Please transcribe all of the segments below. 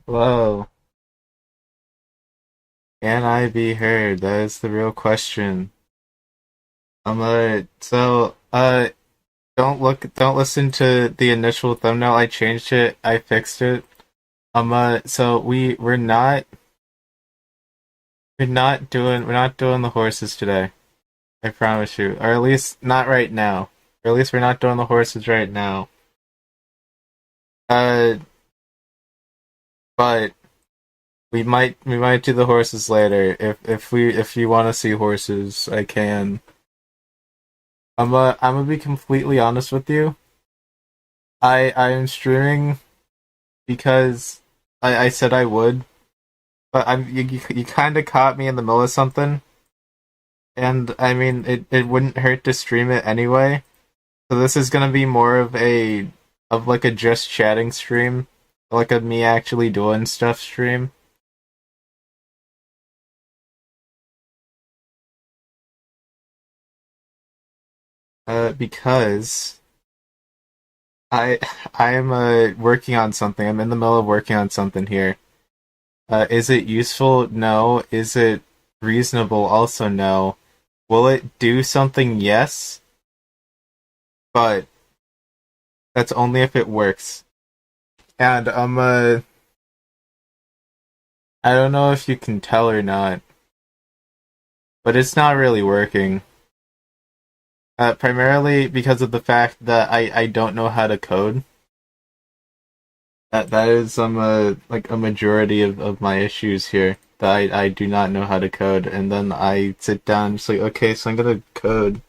Hello, can I be heard? That is the real question. Don't listen to the initial thumbnail. I changed it. I fixed it. So we're not doing the horses today. I promise you, or at least not right now. Or at least we're not doing the horses right now. Uh, but we might do the horses later. If you want to see horses, I can. I'm gonna be completely honest with you. I am streaming because I said I would, but you kind of caught me in the middle of something, and I mean it wouldn't hurt to stream it anyway. So this is gonna be more of like a just chatting stream, like a me actually doing stuff stream. Because I I am working on something. I'm in the middle of working on something here. Is it useful? No. Is it reasonable? Also, no. Will it do something? Yes, but that's only if it works. And I don't know if you can tell or not, but it's not really working. Primarily because of the fact that I don't know how to code. That is like a majority of my issues here. That I do not know how to code, and then I sit down and just like, okay, so I'm gonna code.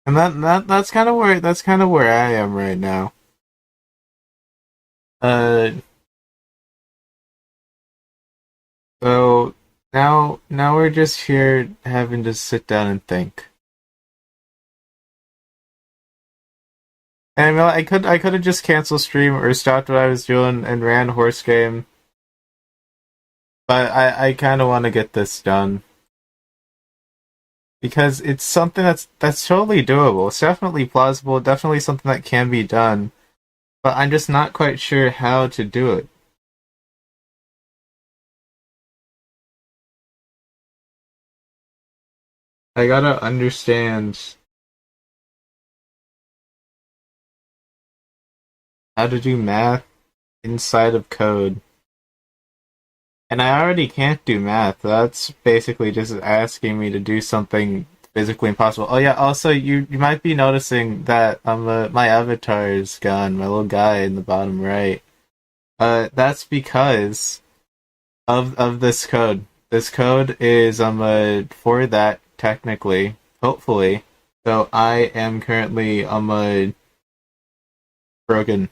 And that's kind of where I am right now. Uh, so now we're just here having to sit down and think. And I mean, I could have just canceled stream or stopped what I was doing and ran horse game, but I kind of want to get this done because it's something that's totally doable. It's definitely plausible. Definitely something that can be done, but I'm just not quite sure how to do it. I gotta understand how to do math inside of code. And I already can't do math. That's basically just asking me to do something physically impossible. Oh yeah, also you might be noticing that my avatar is gone, my little guy in the bottom right. That's because of this code. This code is for that technically, hopefully. So I am currently broken.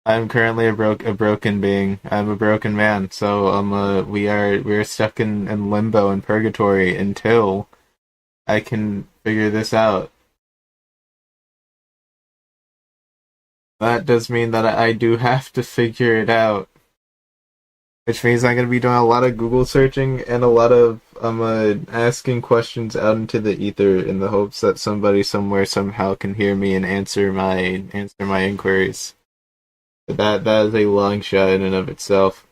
I'm currently a broken being. I'm a broken man. So we're stuck in limbo and purgatory until I can figure this out. That does mean that I do have to figure it out, which means I'm gonna be doing a lot of Google searching and a lot of asking questions out into the ether in the hopes that somebody somewhere somehow can hear me and answer my inquiries. But that is a long shot in and of itself.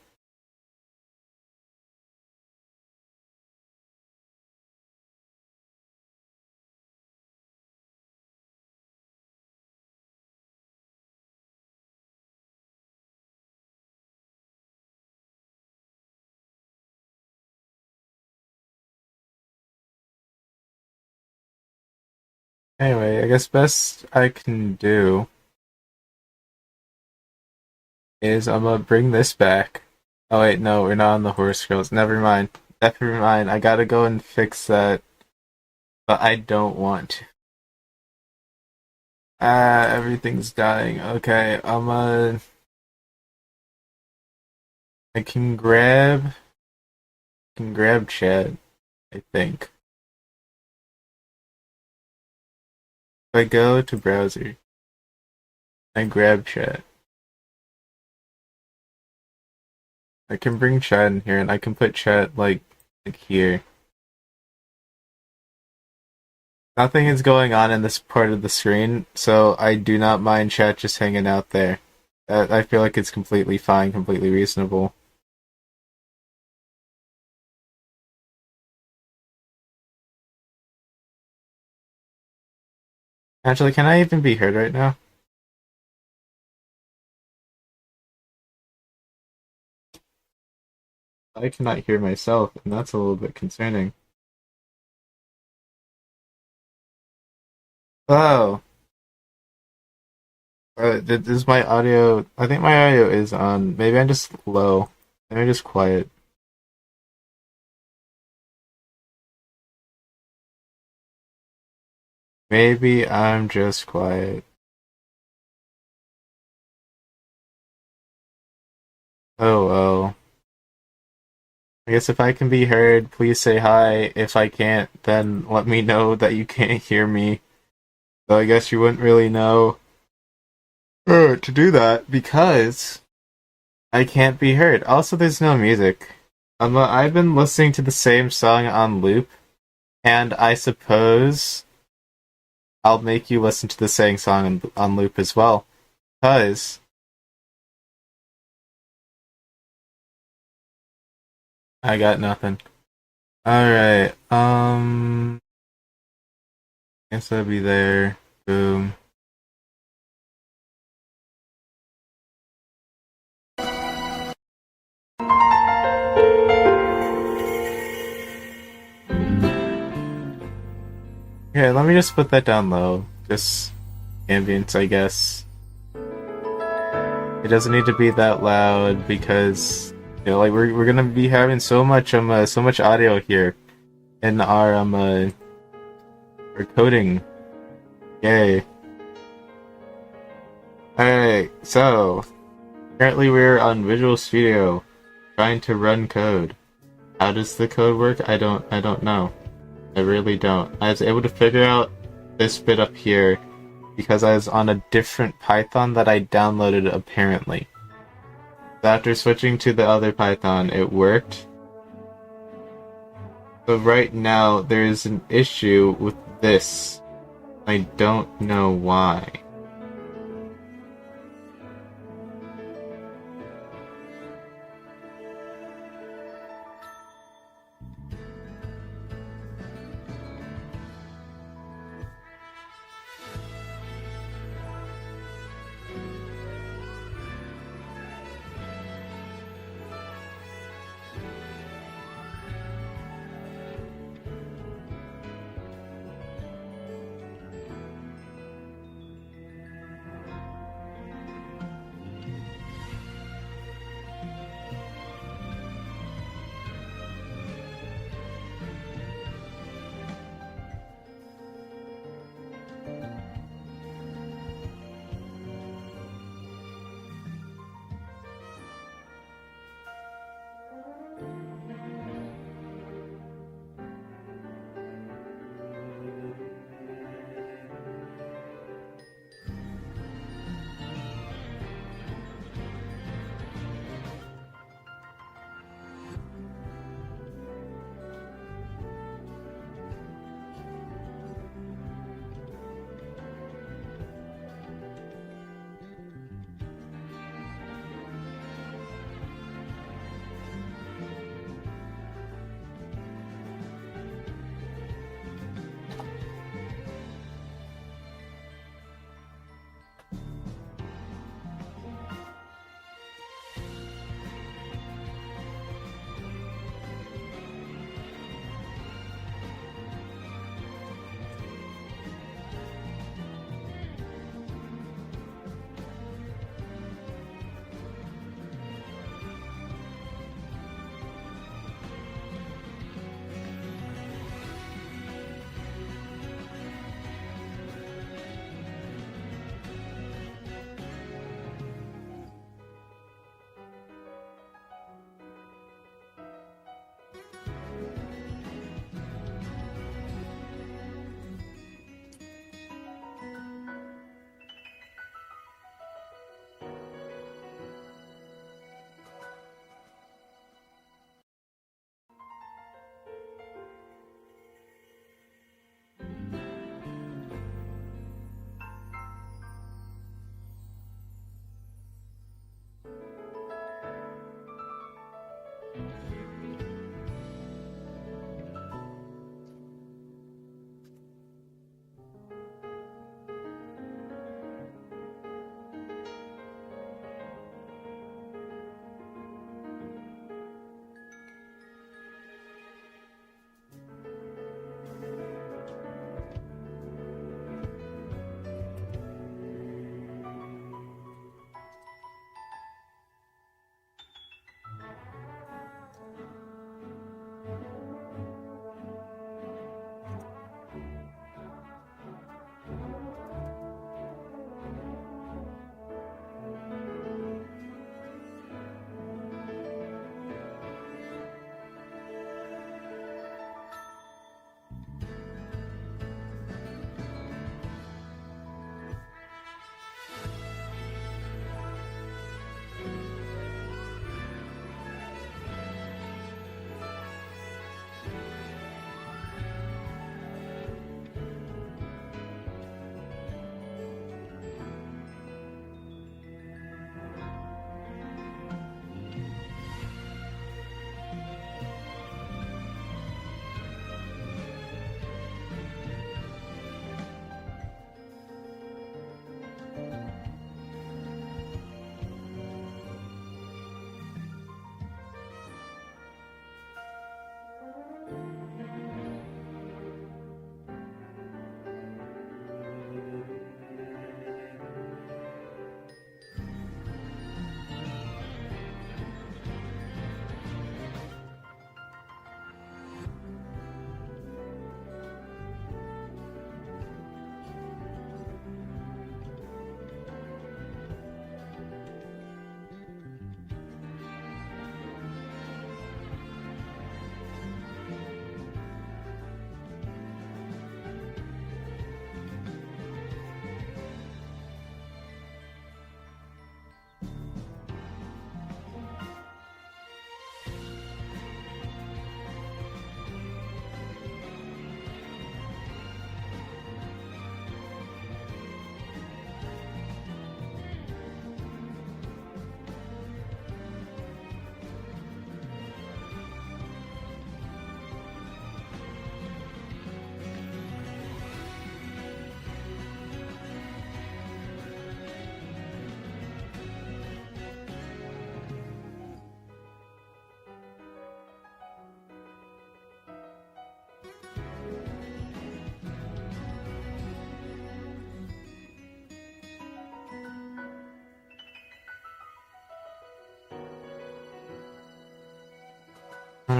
Anyway, I guess best I can do is I'm gonna bring this back. Oh wait, no, we're not on the horse girls. Never mind. Never mind. I gotta go and fix that, but I don't want to. Ah, everything's dying. Okay, I can grab chat, I think. If I go to browser, I grab chat. I can bring chat in here and I can put chat like here. Nothing is going on in this part of the screen, so I do not mind chat just hanging out there. I feel like it's completely fine, completely reasonable. Actually, can I even be heard right now? I cannot hear myself, and that's a little bit concerning. Oh, is my audio? I think my audio is on. Maybe I'm just low. Maybe I'm just quiet. Maybe I'm just quiet. Oh well. I guess if I can be heard, please say hi. If I can't, then let me know that you can't hear me. So I guess you wouldn't really know to do that because I can't be heard. Also, there's no music. I've been listening to the same song on loop, and I suppose I'll make you listen to the same song on loop as well. Because I got nothing. Alright, guess I'll be there. Boom. Okay, let me just put that down low. Just ambience, I guess. It doesn't need to be that loud because like we're gonna be having so much audio here in our coding. Yay! All right, so currently we're on Visual Studio trying to run code. How does the code work? I don't know. I really don't. I was able to figure out this bit up here because I was on a different Python that I downloaded apparently. After switching to the other Python, it worked. So right now, there's an issue with this. I don't know why.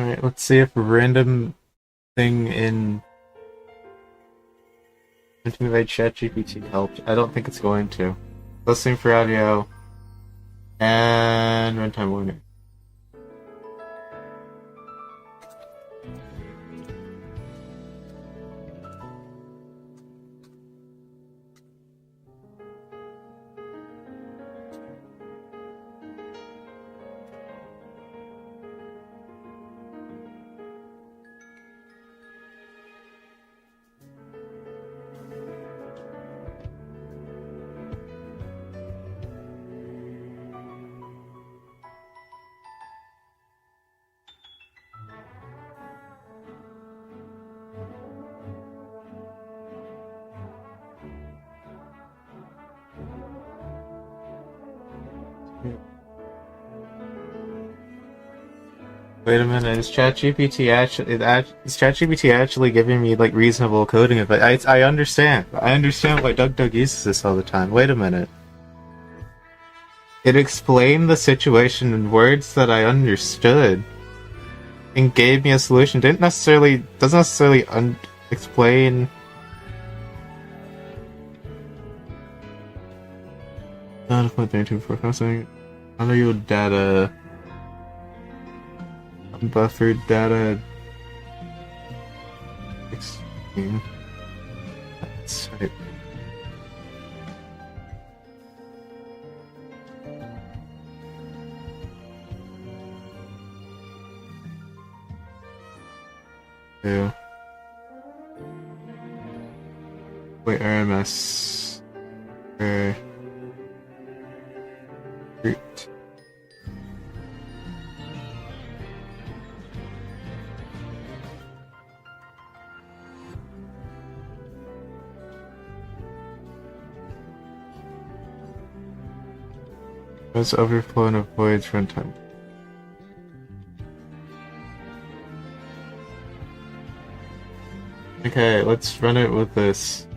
Alright, let's see if random thing in something by ChatGPT helped. I don't think it's going to. Listening for audio and runtime warning. Wait a minute, is ChatGPT actually giving me like reasonable coding advice? I understand. I understand why DuckDuck uses this all the time. Wait a minute. It explained the situation in words that I understood and gave me a solution. Doesn't necessarily explain. Unreal data. Buffered data. Extreme. That's right. Two. Wait, RMS. Root. Let's overflow and avoids runtime. Okay, let's run it with this.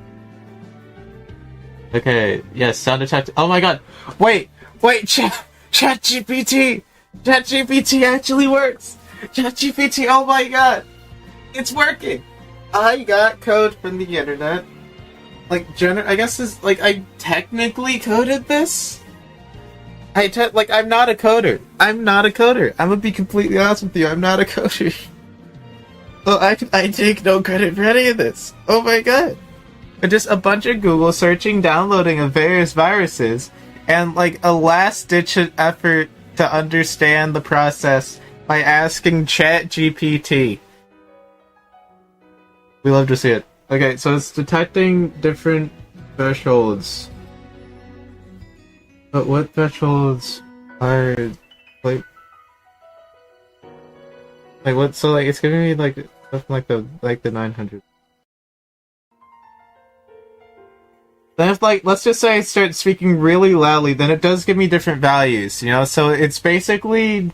Okay, yes, sound detect. Oh my god! Wait! ChatGPT! ChatGPT actually works! ChatGPT, oh my god! It's working! I got code from the internet. Like, I guess this, like, I technically coded this? I'm not a coder. I'm gonna be completely honest with you, I'm not a coder. So I take no credit for any of this. Oh my god. Just a bunch of Google searching, downloading of various viruses, and like a last-ditch effort to understand the process by asking ChatGPT. We love to see it. Okay, so it's detecting different thresholds. But what thresholds are like what? So like it's giving me like stuff like the 900. Then if like let's just say I start speaking really loudly, then it does give me different values, you know. So it's basically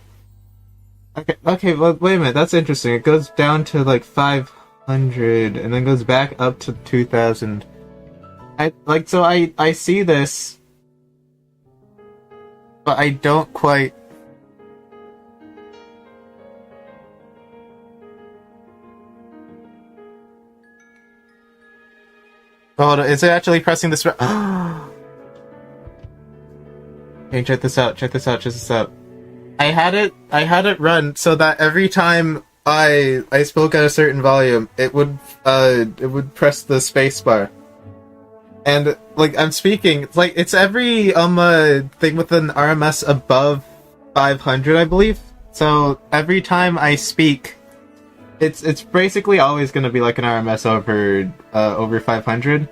okay. Well, wait a minute, that's interesting. It goes down to like 500 and then goes back up to 2000. I see this. But I don't quite... Hold on, is it actually pressing this? Okay, check this out. I had it run so that every time I spoke at a certain volume, it would press the spacebar. And like I'm speaking, it's every thing with an RMS above 500, I believe. So every time I speak, it's basically always going to be like an RMS over 500.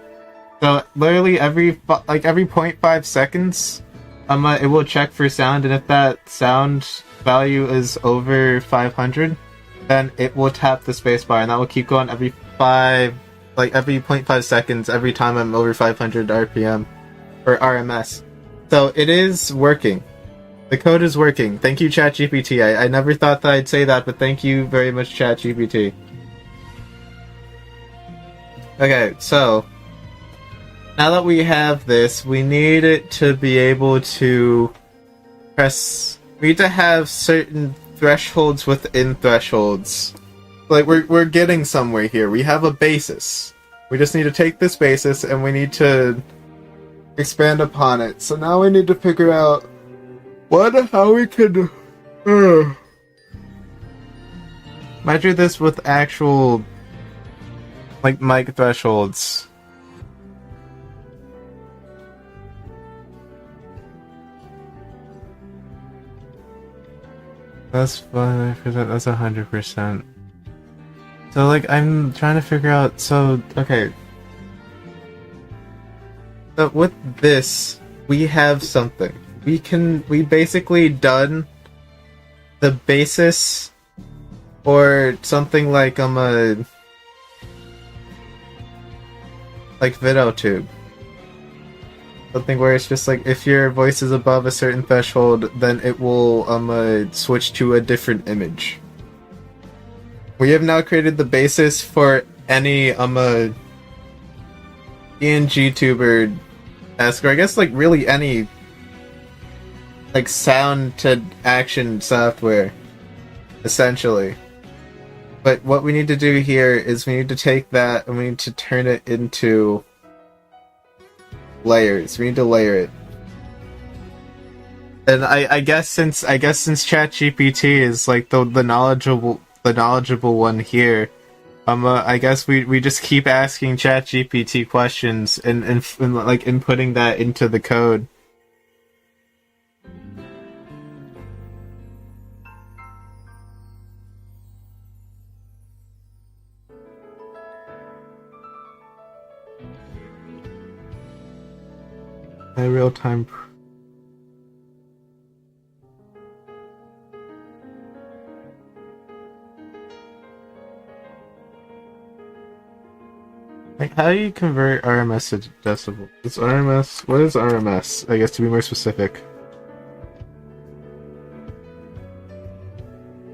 So literally every 0.5 seconds, it will check for sound, and if that sound value is over 500, then it will tap the spacebar, and that will keep going every 0.5 seconds every time I'm over 500 RPM or RMS. So it is working. The code is working. Thank you, ChatGPT. I never thought that I'd say that, but thank you very much, ChatGPT. Okay, so now that we have this, we need it to be able to we need to have certain thresholds within thresholds. Like, we're getting somewhere here. We have a basis. We just need to take this basis and we need to expand upon it. So now we need to figure out how we could measure this with actual, like, mic thresholds. That's 5%, that's 100%. So, like, I'm trying to figure out, so, okay. So with this, we have something. We basically done the basis, or something like, like VideoTube. Something where it's just like, if your voice is above a certain threshold, then it will, switch to a different image. We have now created the basis for any, PNG tuber esque, or I guess, like, really any, like, sound to action software, essentially. But what we need to do here is we need to take that and we need to turn it into layers. We need to layer it. And I guess since ChatGPT is like the knowledgeable one here, I guess we just keep asking ChatGPT questions and like inputting that into the code. Real time. Like, how do you convert RMS to decibel? It's RMS. What is RMS? I guess to be more specific.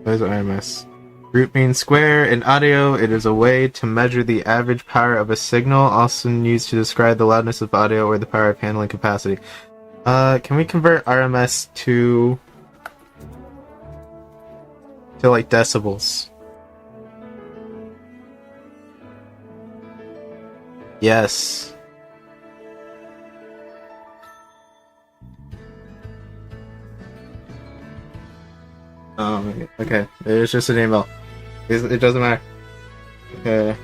What is RMS? Root mean square. In audio, it is a way to measure the average power of a signal, often used to describe the loudness of audio or the power of handling capacity. Can we convert RMS to like decibels? Yes. Okay. It's just an email. It doesn't matter. Okay.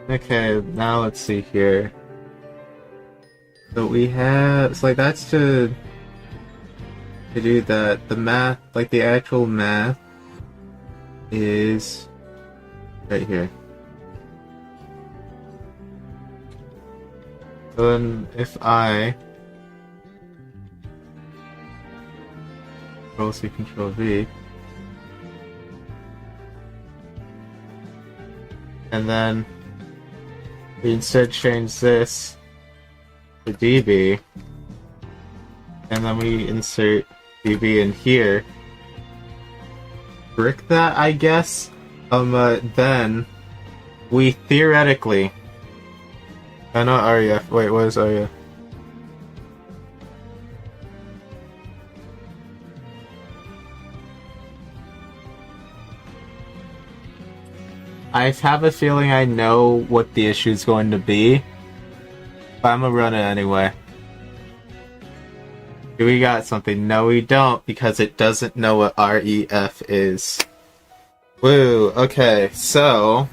Okay, now let's see here. So we have, so like that's to do that. The math, like the actual math, is right here. So then if I Control C, Control V, and then we instead change this to dB, and then we insert dB in here, brick that, I guess, then we theoretically, not REF, wait, what is REF? I have a feeling I know what the issue is going to be, but I'm gonna run it anyway. Do we got something? No, we don't, because it doesn't know what REF is. Woo, okay, so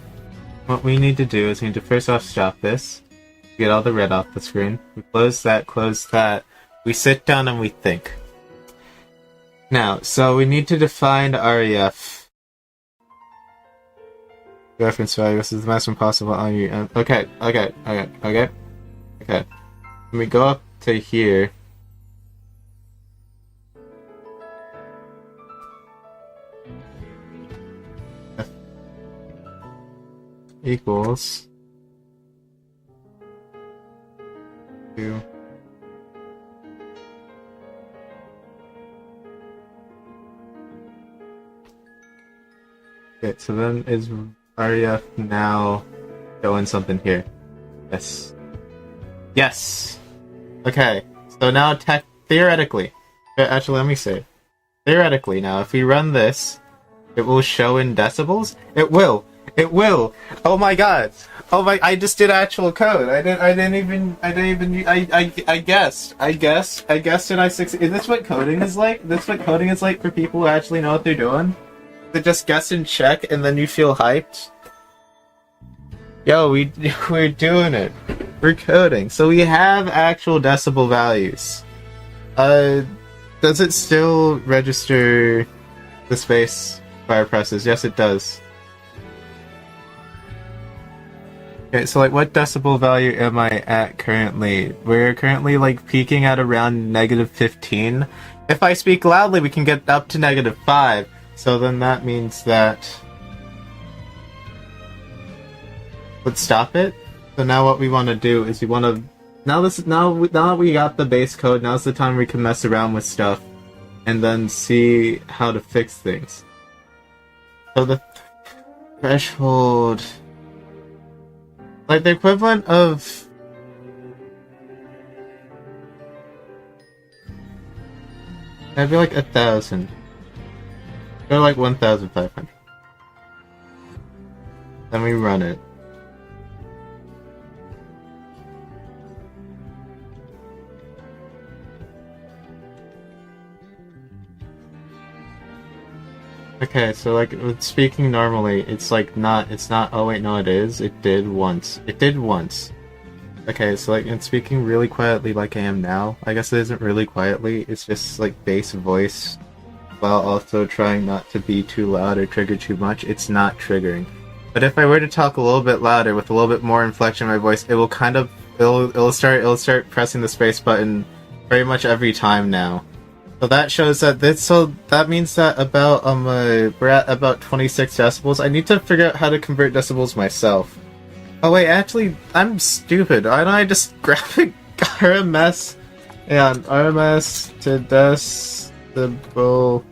what we need to do is we need to first off stop this, get all the red off the screen. We close that, we sit down and we think. Now, so we need to define REF. reference value. This is the maximum possible on you. Okay. Let me go up to here. Equals 2. Okay, so then is REF now showing something here? Yes. Yes! Okay, so now theoretically, actually let me say, theoretically now, if we run this, it will show in decibels? It will! It will! Oh my god! Oh my, I just did actual code. I guessed and I succeeded. Is this what coding is like? Is this what coding is like for people who actually know what they're doing? To just guess and check and then you feel hyped? Yo, we're doing it. We're coding. So we have actual decibel values. Does it still register the space bar presses? Yes, it does. Okay, so like what decibel value am I at currently? We're currently like peaking at around -15. If I speak loudly, we can get up to -5. So then that means that... Let's stop it. So now what we want to do is we want to... Now that we got the base code, now's the time we can mess around with stuff. And then see how to fix things. So the threshold... Like the equivalent of... That'd be like 1,000. Or like 1,500. Then we run it. Okay, so like speaking normally, it's like it's not, oh wait, no it is. It did once. Okay, so like in speaking really quietly like I am now, I guess it isn't really quietly, it's just like bass voice, while also trying not to be too loud or trigger too much. It's not triggering. But if I were to talk a little bit louder with a little bit more inflection in my voice, it will kind of, it'll start pressing the space button very much every time now. So that shows that that means that about we're at about 26 decibels. I need to figure out how to convert decibels myself. Oh wait, actually, I'm stupid. Why don't I just grab a RMS and RMS to decibel?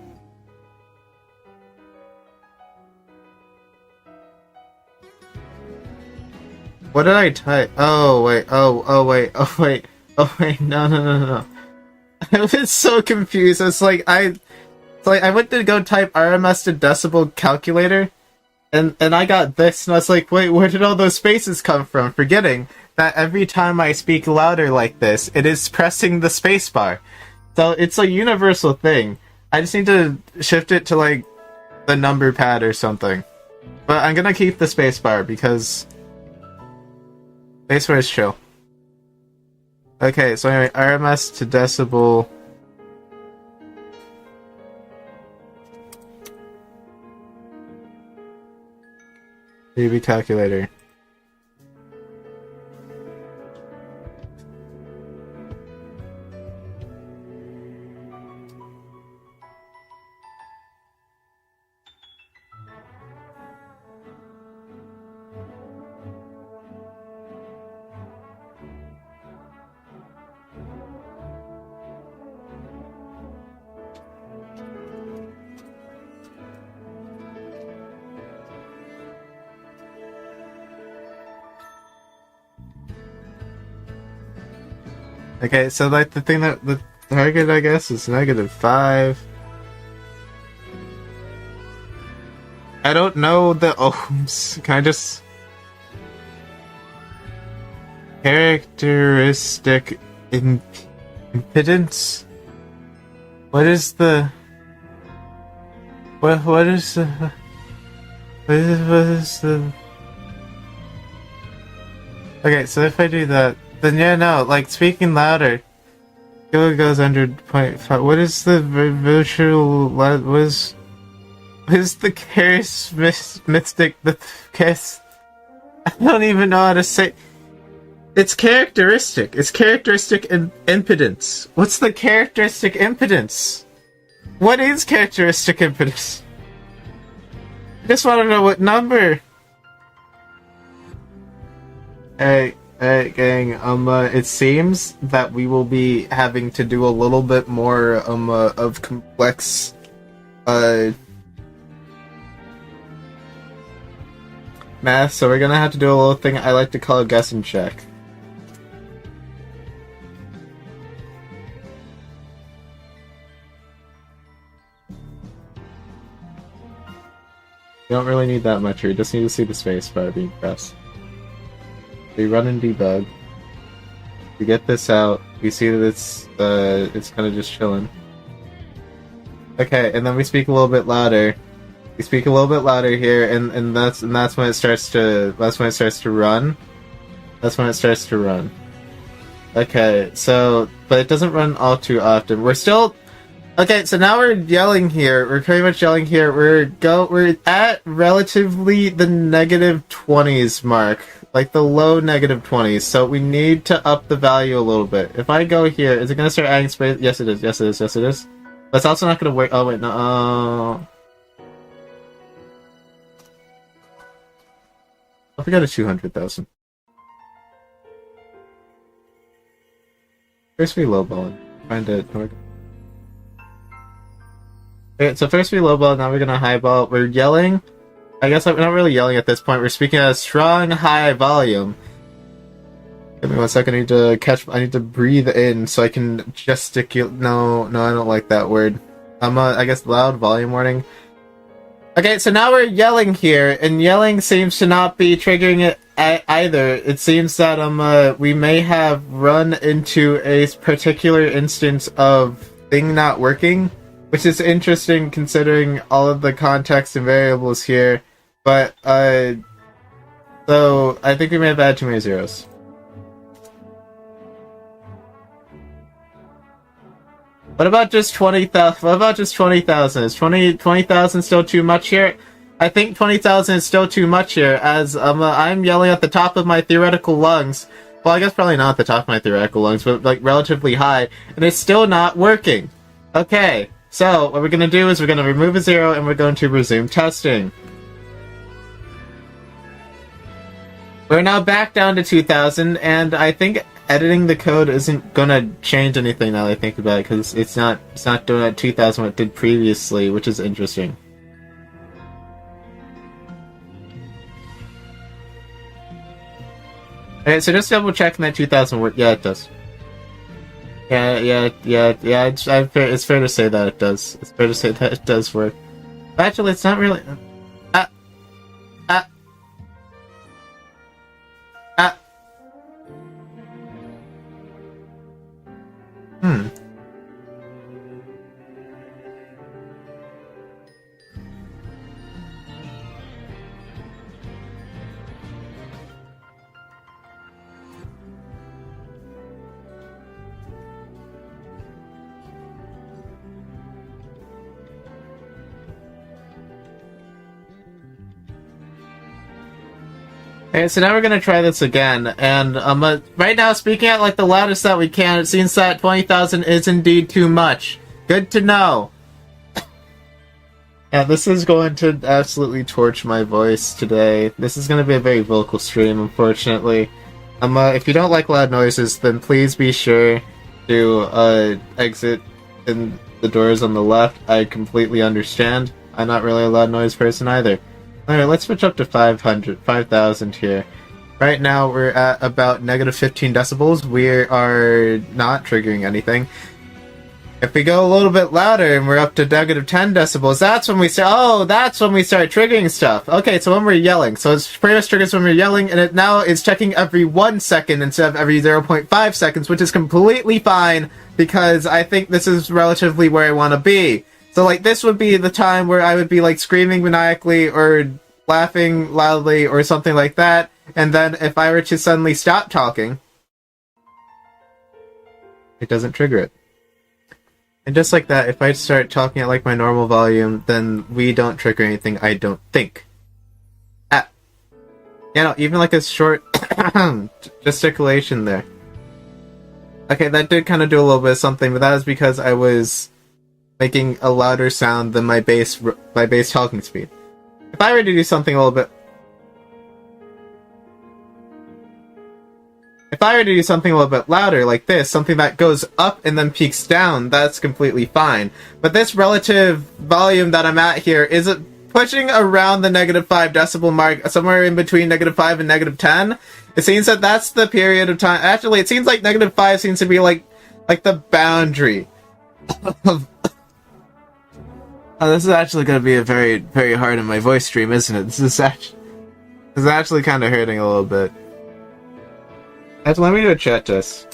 What did I type? Oh wait, no. I was so confused. It's like I went to go type RMS to decibel calculator, and I got this, and I was like, wait, where did all those spaces come from? Forgetting that every time I speak louder like this, it is pressing the spacebar. So it's a universal thing. I just need to shift it to like the number pad or something. But I'm gonna keep the spacebar because spacebar is chill. Okay, so anyway, RMS to decibel. dB calculator. Okay, so like the thing that the target, I guess, is -5. I don't know the ohms. Can I just... Characteristic impedance? What is the... What is the... What is the... Okay, so if I do that, then yeah, no, like speaking louder, it goes under 0.5. What is the virtual? What is? Who's the mystic? The kiss? I don't even know how to say. It's characteristic. It's characteristic impedance. What's the characteristic impedance? What is characteristic impedance? I just want to know what number. Hey, gang. It seems that we will be having to do a little bit more of complex math, so we're gonna have to do a little thing I like to call a guess and check. You don't really need that much here, you just need to see the space bar being pressed. We run and debug. We get this out, we see that it's kind of just chilling. Okay, and then we speak a little bit louder. We speak a little bit louder here, and that's when it starts to run. That's when it starts to run. Okay, so but it doesn't run all too often. We're still okay. So now we're yelling here. We're pretty much yelling here. We're at relatively the -20s mark, like the low -20s. So we need to up the value a little bit. If I go here, is it gonna start adding space? Yes, it is. Yes, it is. Yes, it is. But it's also not gonna work. Oh wait, no. I forgot a 200,000. First we lowball. Find it. Okay, so first we lowball, now we're gonna highball. We're yelling. I guess we're not really yelling at this point. We're speaking at a strong, high volume. Give me 1 second. I need to breathe in so I can gesticulate. No, I don't like that word. I guess loud volume warning. Okay, so now we're yelling here, and yelling seems to not be triggering it either. It seems that we may have run into a particular instance of thing not working, which is interesting considering all of the context and variables here. But so I think we may have added too many zeros. What about just 20,000? What about just 20,000? Is 20,000 still too much here? I think 20,000 is still too much here, as I'm yelling at the top of my theoretical lungs. Well, I guess probably not at the top of my theoretical lungs, but like relatively high, and it's still not working. Okay, so what we're gonna do is we're gonna remove a zero and we're going to resume testing. We're now back down to 2,000, and I think editing the code isn't gonna change anything now that I think about it, because it's not doing at 2,000 what it did previously, which is interesting. Okay, so just double checking that 2,000 work. Yeah, it does. Yeah. It's fair to say that it does. It's fair to say that it does work. But actually, it's not really. Okay, so now we're gonna try this again, and right now speaking at like the loudest that we can, it seems that 20,000 is indeed too much. Good to know. Yeah, this is going to absolutely torch my voice today. This is gonna be a very vocal stream, unfortunately. If you don't like loud noises, then please be sure to exit in the doors on the left. I completely understand. I'm not really a loud noise person either. Alright, let's switch up to 5,000 here. Right now we're at about -15 decibels. We are not triggering anything. If we go a little bit louder and we're up to -10 decibels, that's when we start triggering stuff. Okay, so when we're yelling. So it's pretty much triggers when we're yelling, and it now is checking every 1 second instead of every 0.5 seconds, which is completely fine, because I think this is relatively where I want to be. So, like, this would be the time where I would be, like, screaming maniacally or laughing loudly or something like that, and then if I were to suddenly stop talking, it doesn't trigger it. And just like that, if I start talking at like my normal volume, then we don't trigger anything, I don't think. Ah. You know, even like a short gesticulation there. Okay, that did kind of do a little bit of something, but that was because I was making a louder sound than my base talking speed. If I were to do something a little bit... If I were to do something a little bit louder, like this, something that goes up and then peaks down, that's completely fine. But this relative volume that I'm at here is pushing around the -5 decibel mark, somewhere in between -5 and -10. It seems that that's the period of time. Actually, it seems like -5 seems to be like the boundary of... Oh, this is actually going to be a very, very hard on my voice stream, isn't it? This is actually kind of hurting a little bit. Actually, let me do a chat test.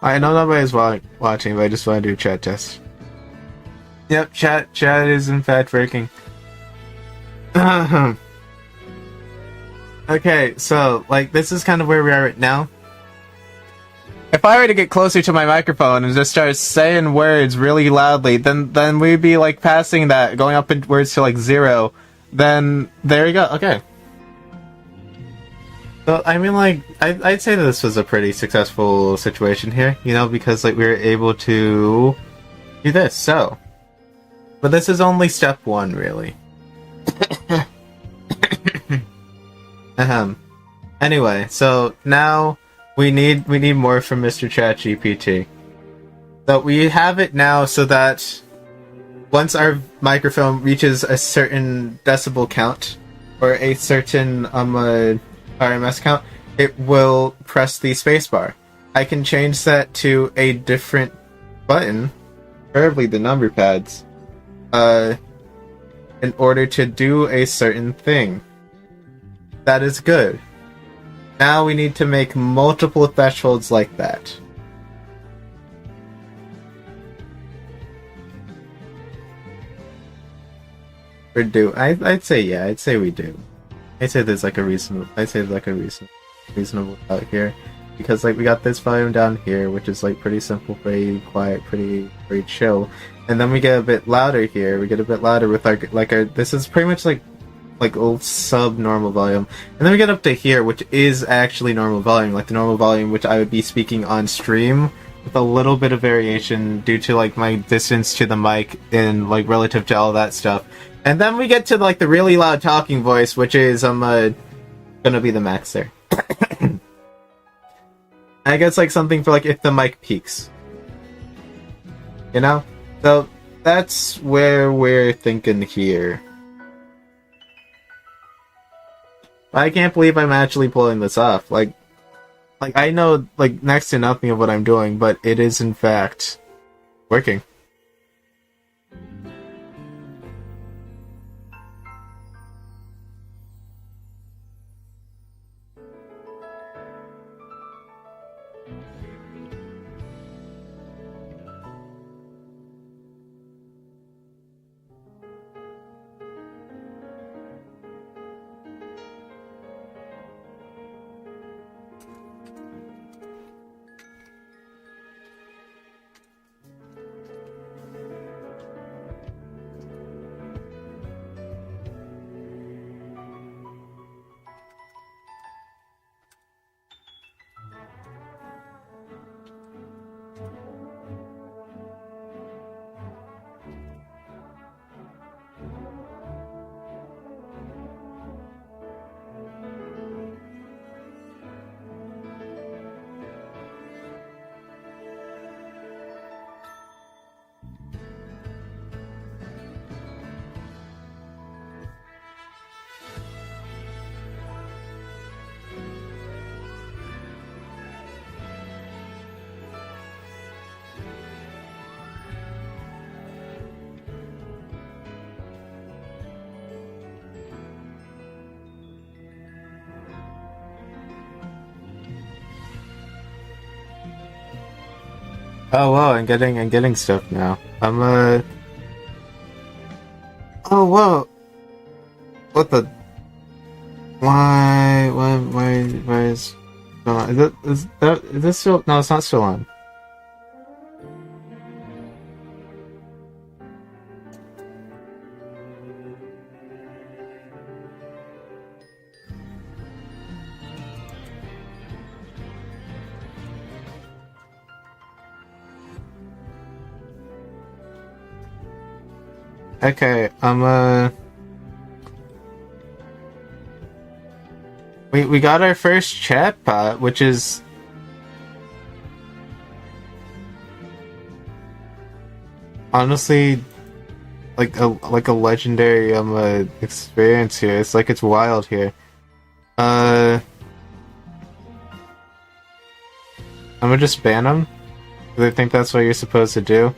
I know nobody's watching, but I just want to do a chat test. Yep, chat is in fact working. Okay, so, like, this is kind of where we are right now. If I were to get closer to my microphone and just start saying words really loudly, then we'd be, like, passing that, going up in words to, like, 0. Then, there you go, okay. So, I mean, like, I'd say that this was a pretty successful situation here, you know, because, like, we were able to do this, so. But this is only step 1, really. Anyway, so now we need more from Mr. ChatGPT. So we have it now so that once our microphone reaches a certain decibel count or a certain RMS count, it will press the spacebar. I can change that to a different button, preferably the number pads, in order to do a certain thing. That is good. Now we need to make multiple thresholds like that. Or do I'd say yeah, I'd say we do. I'd say there's like a reasonable reasonable out here. Because like we got this volume down here, which is like pretty simple, pretty quiet, pretty chill. And then we get a bit louder here. We get a bit louder with our this is pretty much like old sub-normal volume. And then we get up to here, which is actually normal volume, like the normal volume which I would be speaking on stream, with a little bit of variation due to like my distance to the mic and like relative to all that stuff. And then we get to like the really loud talking voice, which is gonna be the max there. I guess like something for like if the mic peaks. You know? So that's where we're thinking here. I can't believe I'm actually pulling this off. Like I know like next to nothing of what I'm doing, but it is in fact working. Oh wow, I'm getting stuff now. Oh whoa! What the? Why is? Is this still? No, it's not still on. Okay, we got our first chatbot, which is honestly like a legendary experience here. It's like it's wild here. I'm gonna just ban them. I think that's what you're supposed to do.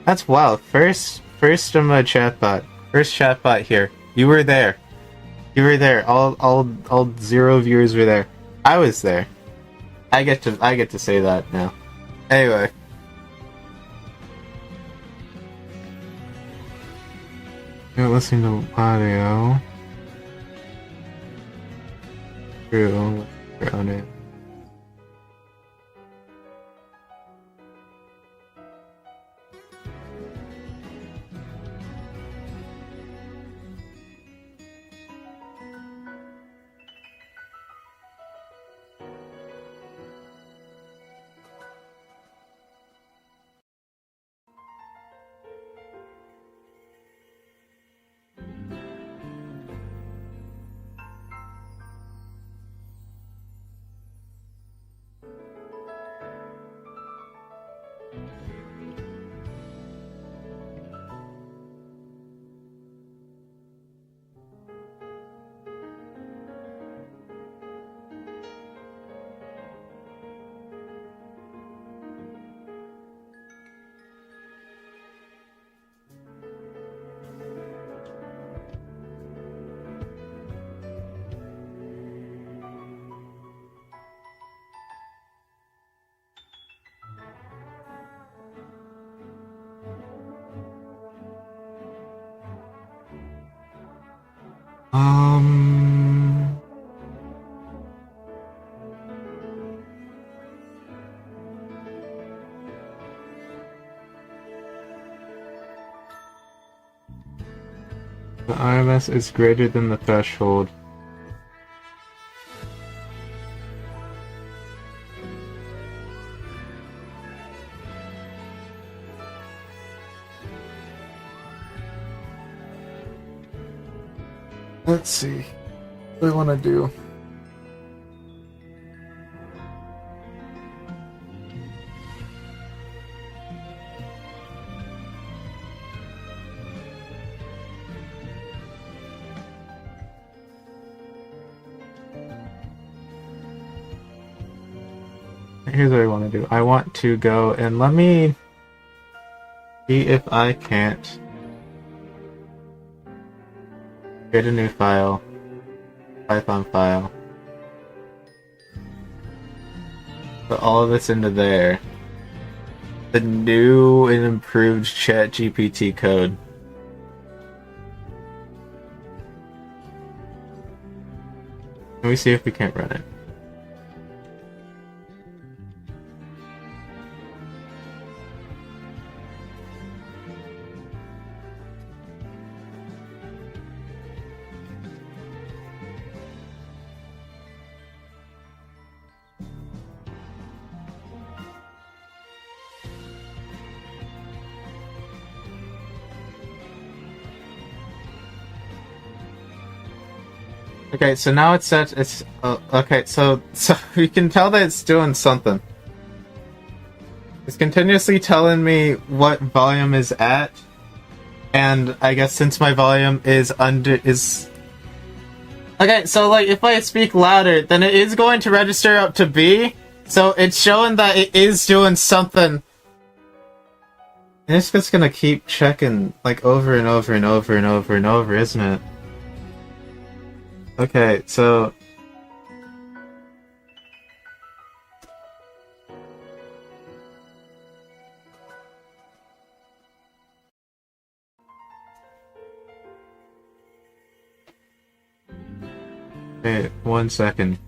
That's wild. First chatbot. First chatbot here. You were there. You were there. All 0 viewers were there. I was there. I get to say that now. Anyway. You're listening to audio. True. Around it. The RMS is greater than the threshold. Let's see. What do I want to do? Here's what I want to do. I want to go and let me see if I can't create a new file, Python file, put all of this into there. The new and improved ChatGPT code. Can we see if we can't run it? Okay, so now it's set. It's okay. So you can tell that it's doing something. It's continuously telling me what volume is at, and I guess since my volume is okay. So like, if I speak louder, then it is going to register up to B. So it's showing that it is doing something. And it's just gonna keep checking like over and over and over and over and over, isn't it? Okay, so wait 1 second.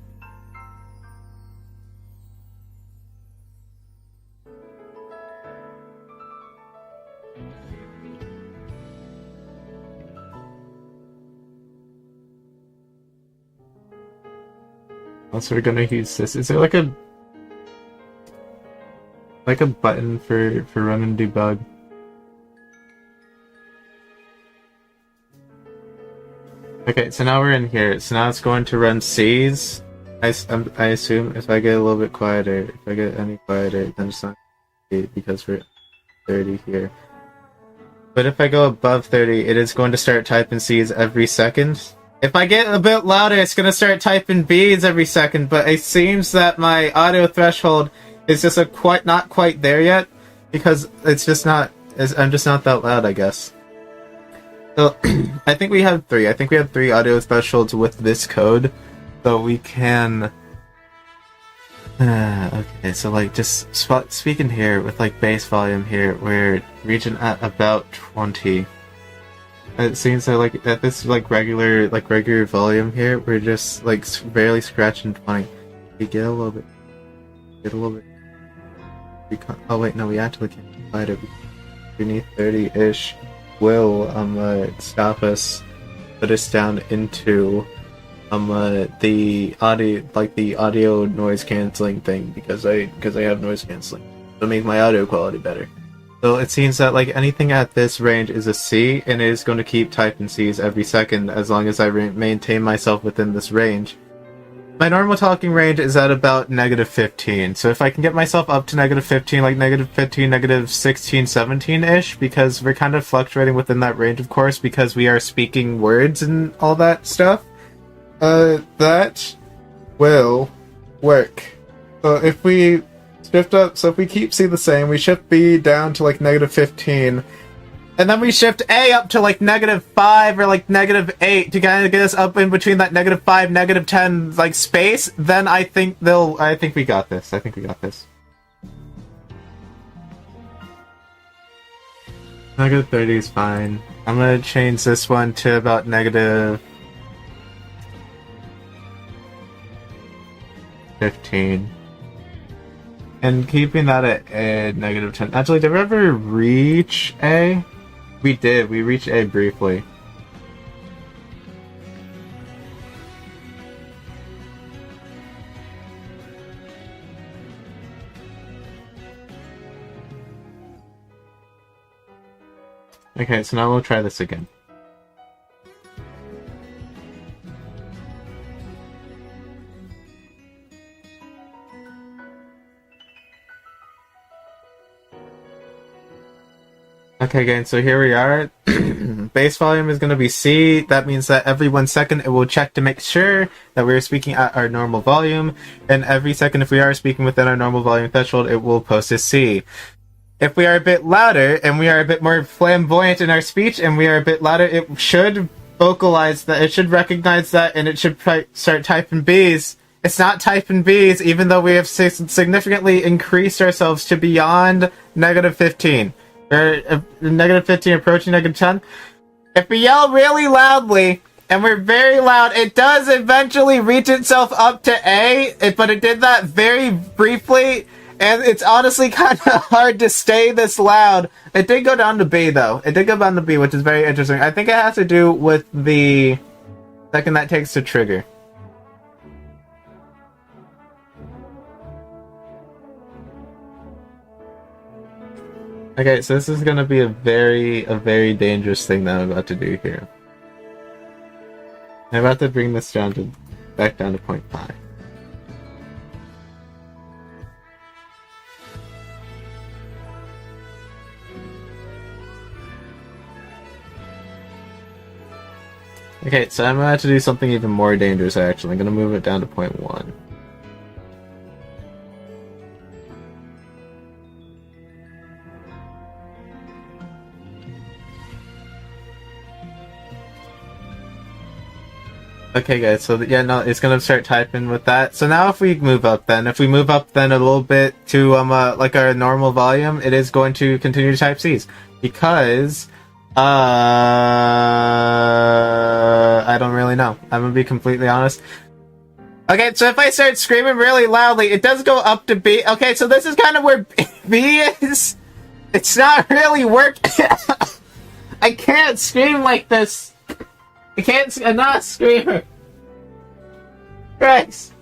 Also, we're gonna use this. Is there like a button for run and debug? Okay, so now we're in here. So now it's going to run C's. I assume if I get a little bit quieter, if I get any quieter, then it's not because we're 30 here. But if I go above 30, it is going to start typing C's every second. If I get a bit louder, it's going to start typing B's every second, but it seems that my audio threshold is just not quite there yet, because it's just not, I'm just not that loud, I guess. So, I think we have 3. I think we have 3 audio thresholds with this code, so we can... okay, so like just speaking here with like bass volume here, we're reaching at about 20. It seems that like at this like regular volume here, we're just like barely scratching 20. We get a little bit. Oh wait, no, we actually can't fight it. Beneath 30-ish will stop us, put us down into the audio noise canceling thing because I have noise canceling. It'll make my audio quality better. So it seems that like anything at this range is a C, and it is going to keep typing C's every second as long as I maintain myself within this range. My normal talking range is at about -15, so if I can get myself up to -15, like -15, -16, 17-ish, because we're kind of fluctuating within that range, of course, because we are speaking words and all that stuff, that will work. So if we shift up, so if we keep C the same, we shift B down to like -15, and then we shift A up to like -5 or like -8 to kind of get us up in between that -5, -10 like space, then I think we got this. I think we got this. -30 is fine. I'm gonna change this one to about -15. And keeping that at -10. Actually, did we ever reach A? We did. We reached A briefly. Okay, so now we'll try this again. Okay, again, so here we are. Bass volume is going to be C. That means that every 1 second it will check to make sure that we're speaking at our normal volume. And every second, if we are speaking within our normal volume threshold, it will post a C. If we are a bit louder and we are a bit more flamboyant in our speech and we are a bit louder, it should vocalize that, it should recognize that, and it should start typing B's. It's not typing B's, even though we have significantly increased ourselves to beyond -15. Or -15 approaching -10. If we yell really loudly, and we're very loud, it does eventually reach itself up to A, but it did that very briefly, and it's honestly kind of hard to stay this loud. It did go down to B, though. It did go down to B, which is very interesting. I think it has to do with the second that takes to trigger. Okay, so this is gonna be a very dangerous thing that I'm about to do here. I'm about to bring this back down to 0.5. Okay, so I'm about to do something even more dangerous actually. I'm gonna move it down to 0.1. Okay guys, so yeah, no, it's gonna start typing with that. So now if we move up then a little bit to like our normal volume, it is going to continue to type C's. Because I don't really know. I'm gonna be completely honest. Okay, so if I start screaming really loudly, it does go up to B. Okay, so this is kind of where B is. It's not really working. I can't scream like this. I'm not a screamer. Christ.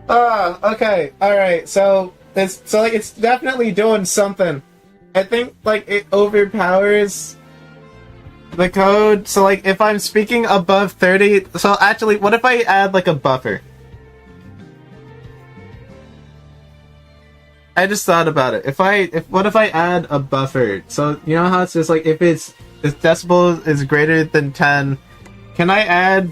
Okay, alright, so it's definitely doing something. I think, like, it overpowers the code, so like if I'm speaking above 30, so actually what if I add like a buffer? I just thought about it. What if I add a buffer? So you know how it's just like if decibel is greater than 10, can I add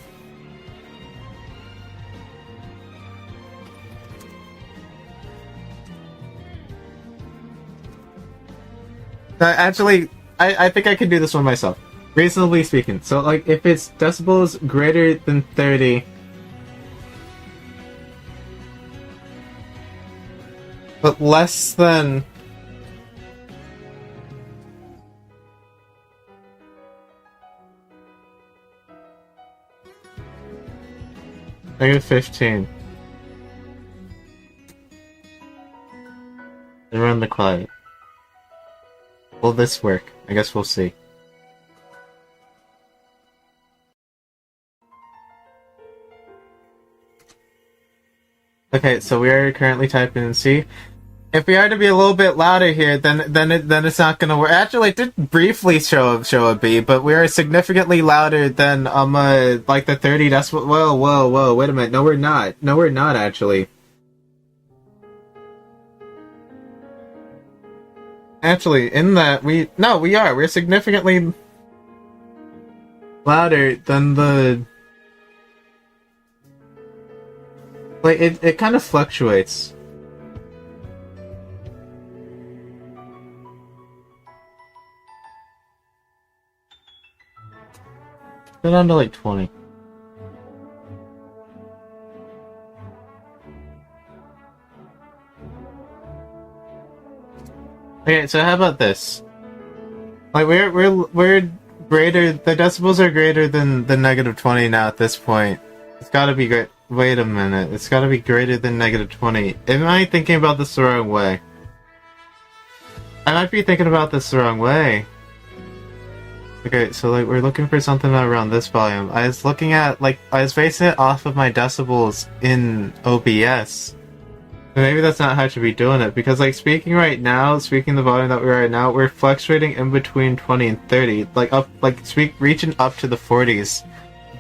actually I think I can do this one myself. Reasonably speaking. So like if it's decibels greater than 30, but less than -15. And run the quiet. Will this work? I guess we'll see. Okay, so we are currently typing in C. If we are to be a little bit louder here, then it's not gonna work. Actually, it did briefly show a B, but we are significantly louder than like the 30 decibel. Whoa! Wait a minute. No, we're not. No, we're not actually. Actually, in that we are. We're significantly louder than the. Like it kind of fluctuates. Go down to like 20. Okay, so how about this? Like we're greater. The decibels are greater than the -20 now at this point. It's got to be great. Wait a minute. It's got to be greater than -20. Am I thinking about this the wrong way? I might be thinking about this the wrong way. Okay, so like we're looking for something around this volume. I was looking at I was basing it off of my decibels in OBS. But maybe that's not how I should be doing it, because like speaking the volume that we're at now, we're fluctuating in between 20 and 30, reaching up to the 40s.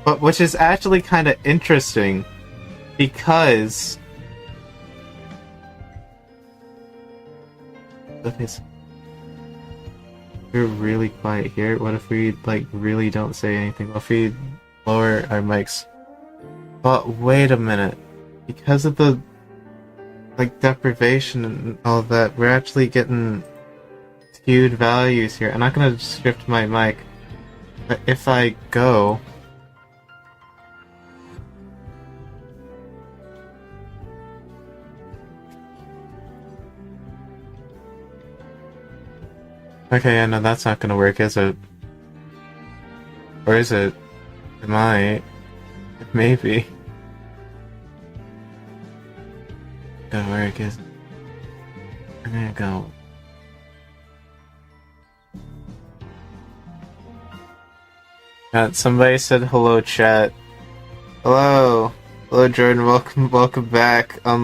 But which is actually kind of interesting, because okay, so we're really quiet here. What if we really don't say anything? What if we lower our mics? But wait a minute, because of the deprivation and all that, we're actually getting skewed values here. I'm not gonna shift my mic, but if I go okay, yeah, no, that's not gonna work, is it? Or is it? It might. Maybe. Gonna work, is it? I'm gonna go. Somebody said hello, chat. Hello. Hello, Jordan. Welcome back on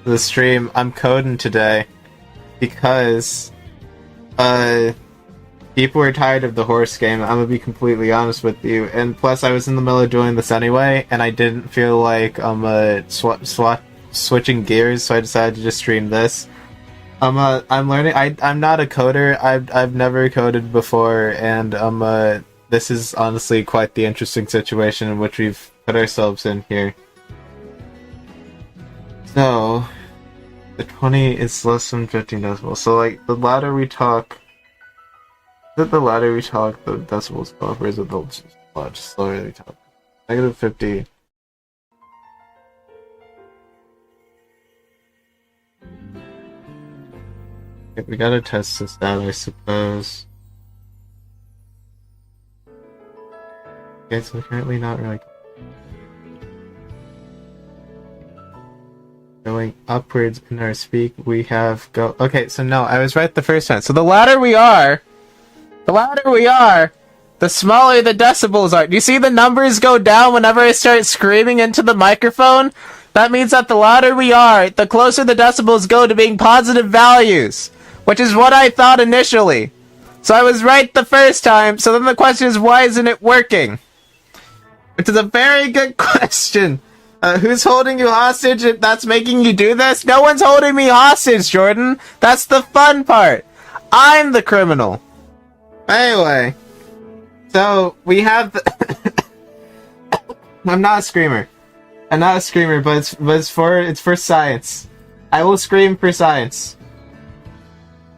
the stream. I'm coding today because people were tired of the horse game. I'm gonna be completely honest with you, and plus I was in the middle of doing this anyway, and I didn't feel like switching gears, so I decided to just stream this. I'm learning. I'm not a coder. I've never coded before, and this is honestly quite the interesting situation in which we've put ourselves in here. So the 20 is less than 15 decibels. So like the louder we talk, the decibels go up, or is it the slower we talk? -50. Okay, we gotta test this out, I suppose. Okay, so we're currently not really going upwards in our speak. We have go. Okay, so no, I was right the first time. So the louder we are, the smaller the decibels are. Do you see the numbers go down whenever I start screaming into the microphone? That means that the louder we are, the closer the decibels go to being positive values, which is what I thought initially. So I was right the first time, so then the question is, why isn't it working? Which is a very good question. Who's holding you hostage that's making you do this? No one's holding me hostage, Jordan. That's the fun part. I'm the criminal. Anyway. So, we have the... I'm not a screamer. I'm not a screamer, but it's for science. I will scream for science.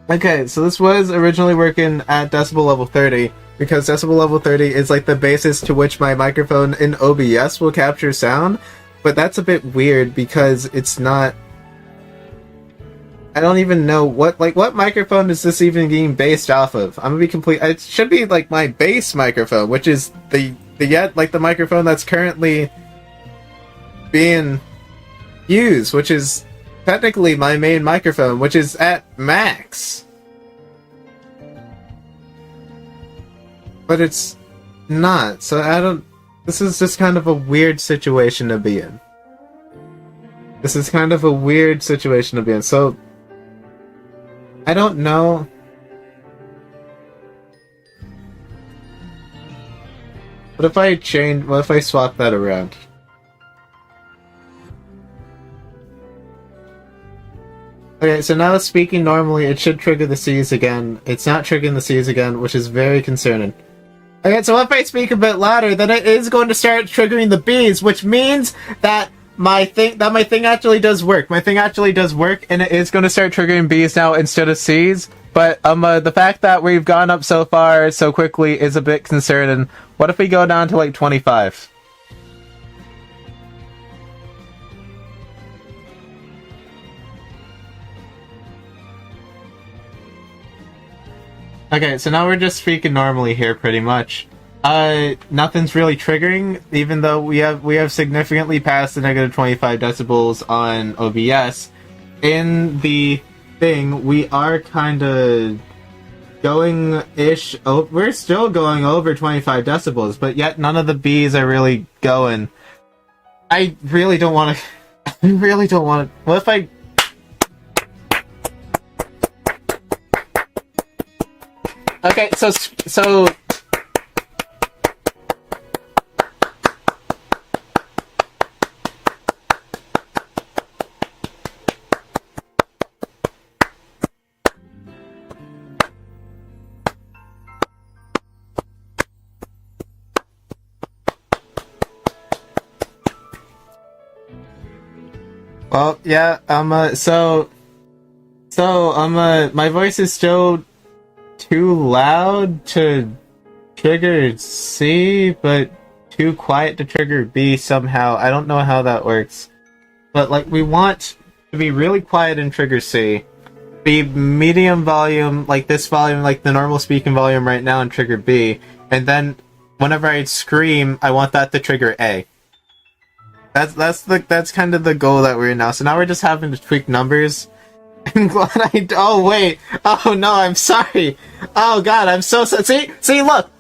Okay, so this was originally working at decibel level 30, because decibel level 30 is like the basis to which my microphone in OBS will capture sound. But that's a bit weird because it's not... I don't even know what microphone is this even being based off of? I'm gonna be complete... It should be like my base microphone, which is the microphone that's currently being used, which is technically my main microphone, which is at max. But it's not, so I don't... This is just kind of a weird situation to be in. So, I don't know. What if I swap that around? Okay, so now speaking normally, it should trigger the C's again. It's not triggering the C's again, which is very concerning. Okay, so if I speak a bit louder, then it is going to start triggering the B's, which means that my thing actually does work. My thing actually does work, and it is going to start triggering B's now instead of C's. But the fact that we've gone up so far so quickly is a bit concerning. What if we go down to like 25? Okay, so now we're just speaking normally here, pretty much. Nothing's really triggering, even though we have significantly passed the negative 25 decibels on OBS. In the thing, we are kind of going-ish. We're still going over 25 decibels, but yet none of the B's are really going. I really don't want to. I really don't want to. What if I? Okay, so well, yeah, my voice is still too loud to trigger C, but too quiet to trigger B somehow. I don't know how that works. But, like, we want to be really quiet and trigger C. Be medium volume, like this volume, like the normal speaking volume right now, and trigger B. And then, whenever I scream, I want that to trigger A. That's kind of the goal that we're in now. So now we're just having to tweak numbers. I'm glad oh wait. Oh no, I'm sorry. Oh god, I'm so sorry. See, look.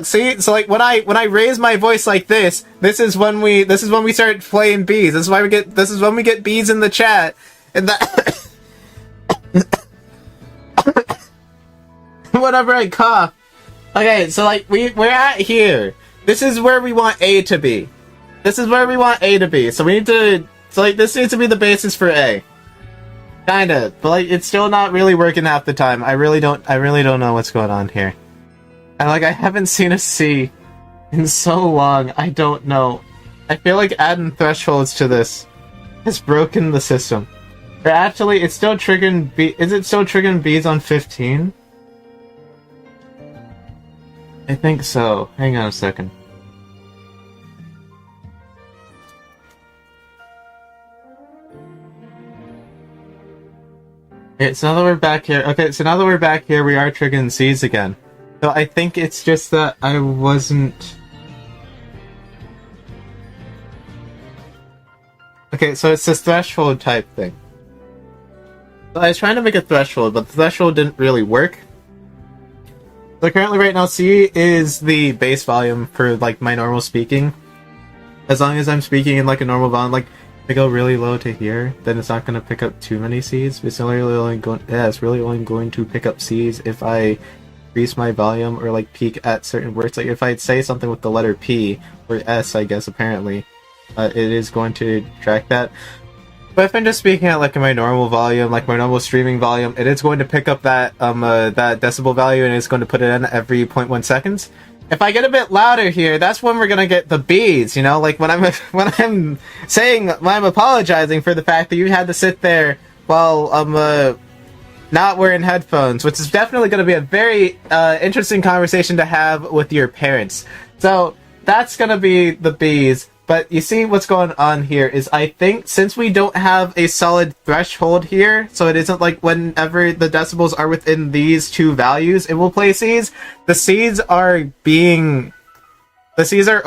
See, so like when I raise my voice like this is when we start playing bees. This is when we get bees in the chat. And that whenever I cough. Okay, so like we're at here. This is where we want A to be. So we need to, so like this needs to be the basis for A. Kinda, but like it's still not really working half the time. I really don't know what's going on here. And like I haven't seen a C in so long. I don't know. I feel like adding thresholds to this has broken the system. Or actually, it's still triggering B. Is it still triggering B's on 15? I think so. Hang on a second. Okay, so now that we're back here, we are triggering C's again. So I think it's just that I wasn't... Okay, so it's this threshold type thing. So I was trying to make a threshold, but the threshold didn't really work. So currently right now, C is the base volume for like my normal speaking. As long as I'm speaking in like a normal volume, like If I go really low to here, then it's not going to pick up too many C's. It's really only going, yeah, it's really only going to pick up C's if I increase my volume or like peak at certain words. Like if I say something with the letter P or S, I guess apparently, it is going to track that. But if I'm just speaking at like my normal volume, like my normal streaming volume, it is going to pick up that that decibel value and it's going to put it in every 0.1 seconds. If I get a bit louder here, that's when we're gonna get the B's, you know? Like when I'm saying, when I'm apologizing for the fact that you had to sit there while not wearing headphones, which is definitely gonna be a very interesting conversation to have with your parents. So that's gonna be the B's. But you see what's going on here is I think since we don't have a solid threshold here, so it isn't like whenever the decibels are within these two values, it will play C's. The C's are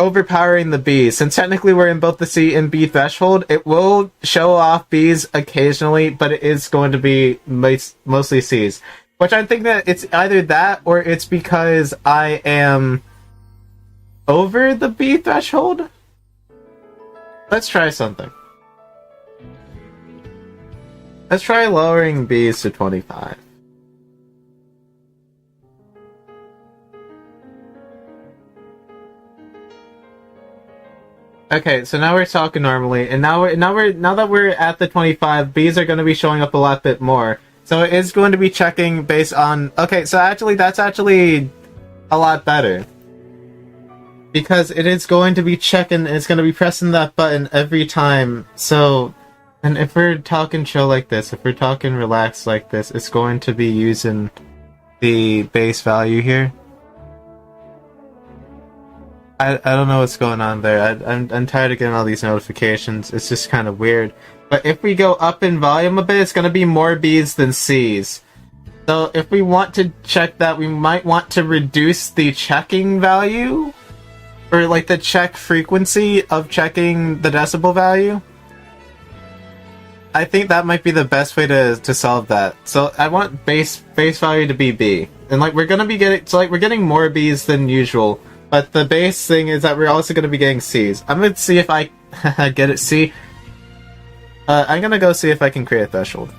overpowering the B's. Since technically we're in both the C and B threshold, it will show off B's occasionally, but it is going to be mostly C's. Which I think that it's either that or it's because I am over the B threshold. Let's try something. Let's try lowering B's to 25. Okay, so now we're talking normally, and now that we're at the 25, B's are going to be showing up a lot bit more. So it is going to be checking based on. Okay, so actually that's actually a lot better. Because it is going to be checking, and it's going to be pressing that button every time. So, and if we're talking chill like this, if we're talking relaxed like this, it's going to be using the base value here. I don't know what's going on there. I'm tired of getting all these notifications. It's just kind of weird. But if we go up in volume a bit, it's going to be more B's than C's. So if we want to check that, we might want to reduce the checking value. Or like the check frequency of checking the decibel value. I think that might be the best way to solve that. So I want base value to be B. And like we're gonna be getting more B's than usual. But the base thing is that we're also gonna be getting C's. I'm gonna see if I get it C. I'm gonna go see if I can create a threshold.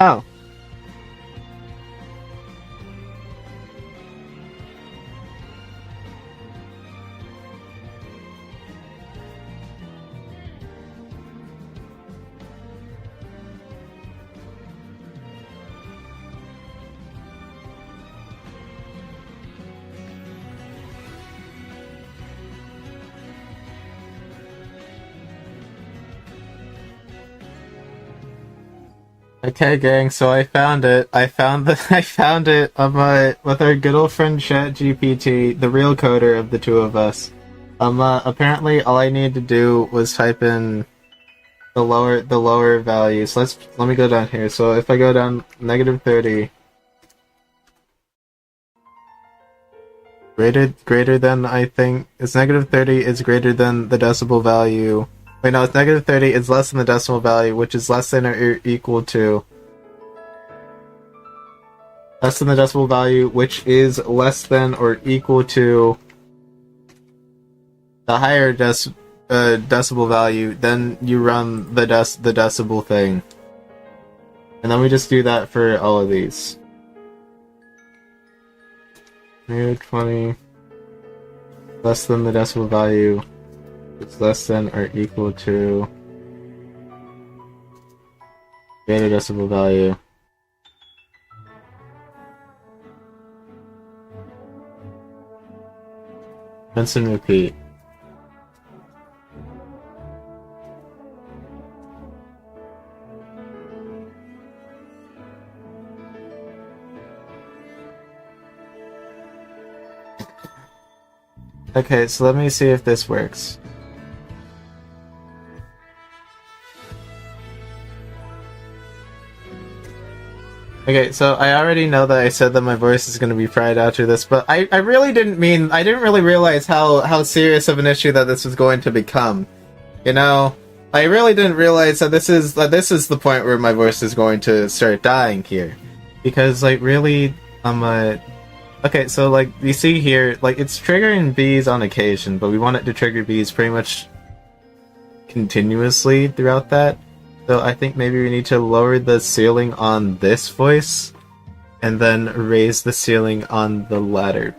Oh. Okay, gang. So I found it. I found it with our good old friend ChatGPT, the real coder of the two of us. Apparently, all I needed to do was type in the lower values. Let me go down here. So if I go down -30, greater than, I think it's -30 is greater than the decibel value. Wait, no, it's -30 is less than the decimal value, which is less than or equal to. Less than the decibel value, which is less than or equal to the higher decibel value, then you run the decibel thing. And then we just do that for all of these. 20, less than the decibel value. It's less than or equal to Greater decibel value. Rinse and repeat. Okay, so let me see if this works. Okay, so I already know that I said that my voice is going to be fried after this, but I really didn't mean, I didn't really realize how serious of an issue that this was going to become. You know, I really didn't realize that this is the point where my voice is going to start dying here. Because, like, really, okay, so, like, you see here, like, it's triggering bees on occasion, but we want it to trigger bees pretty much continuously throughout that. So I think maybe we need to lower the ceiling on this voice, and then raise the ceiling on the latter.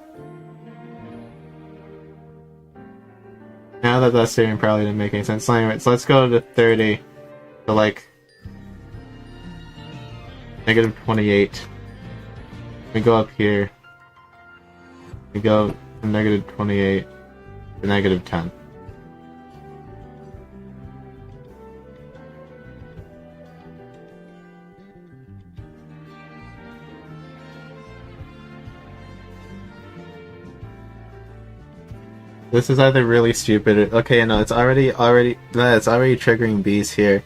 Now that that's doing probably didn't make any sense. So anyway, so let's go to 30. So like, negative 28. We go up here. We go from negative 28 to negative 10. This is either really stupid or, okay, no, it's already triggering bees here.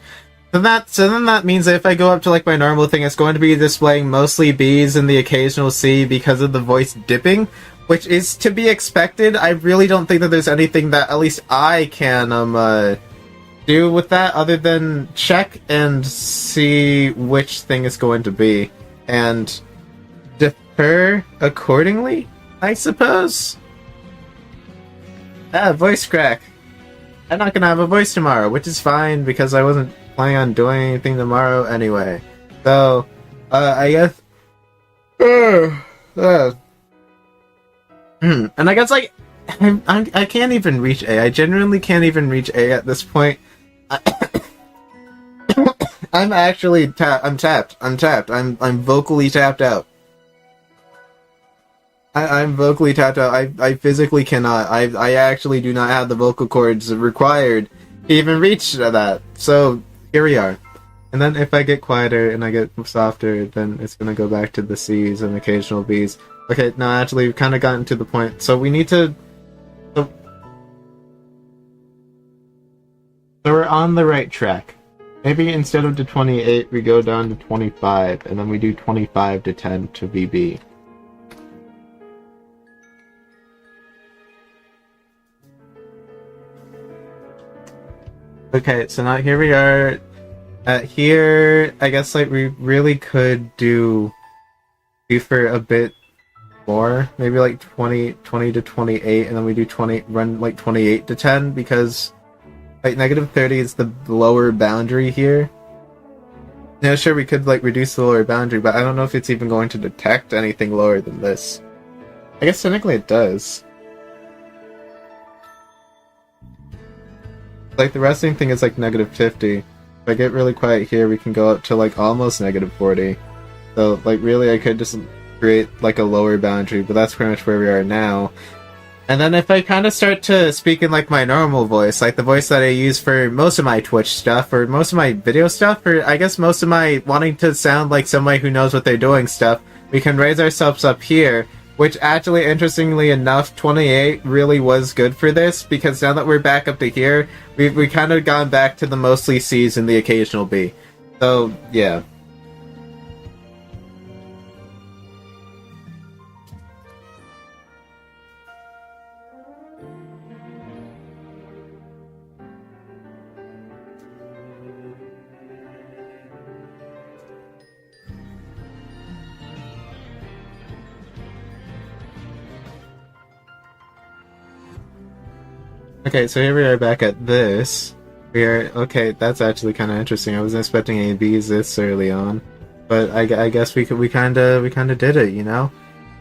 So then that means that if I go up to like my normal thing, it's going to be displaying mostly bees and the occasional C because of the voice dipping, which is to be expected. I really don't think that there's anything that at least I can do with that other than check and see which thing is going to be and defer accordingly, I suppose. Voice crack. I'm not gonna have a voice tomorrow, which is fine because I wasn't planning on doing anything tomorrow anyway. So, I guess. And I guess like I can't even reach A. I genuinely can't even reach A at this point. I'm actually I'm tapped. I'm vocally tapped out. I'm vocally tapped out. I physically cannot. I actually do not have the vocal cords required to even reach that. So here we are. And then if I get quieter and I get softer, then it's gonna go back to the C's and occasional B's. Okay, no, actually, we've kind of gotten to the point. So we need to. So we're on the right track. Maybe instead of to 28, we go down to 25, and then we do 25 to 10 to VB. Okay, so now here we are. Here, I guess like we really could do for a bit more, maybe like 20 to 28, and then we do 20, run like 28 to 10 because like negative 30 is the lower boundary here. Yeah, sure, we could like reduce the lower boundary, but I don't know if it's even going to detect anything lower than this. I guess technically it does. Like the resting thing is like negative 50. If I get really quiet here, we can go up to like almost negative 40. So like really I could just create like a lower boundary, but that's pretty much where we are now. And then if I kind of start to speak in like my normal voice, like the voice that I use for most of my Twitch stuff, or most of my video stuff, or I guess most of my wanting to sound like somebody who knows what they're doing stuff, we can raise ourselves up here. Which actually, interestingly enough, 28 really was good for this, because now that we're back up to here, we kind of gone back to the mostly C's and the occasional B. So, yeah. Okay, so here we are back at this. We are, okay, that's actually kind of interesting. I wasn't expecting any B's this early on. But I guess we kind of did it, you know?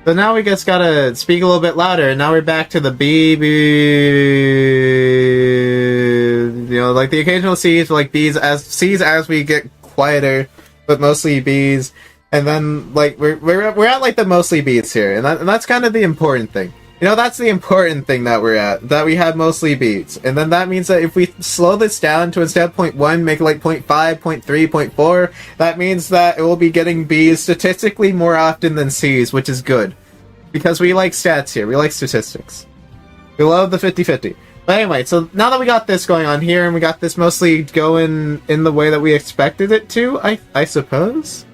So now we just gotta speak a little bit louder, and now we're back to the B, you know, like the occasional C's, like C's as we get quieter, but mostly Bs. And then like we're at like the mostly Bs here, and that's kind of the important thing. You know, that's the important thing that we're at, that we have mostly Bs. And then that means that if we slow this down to instead of 0.1, make it like 0.5, 0.3, 0.4, that means that it will be getting Bs statistically more often than Cs, which is good. Because we like stats here, we like statistics. We love the 50-50. But anyway, so now that we got this going on here, and we got this mostly going in the way that we expected it to, I suppose?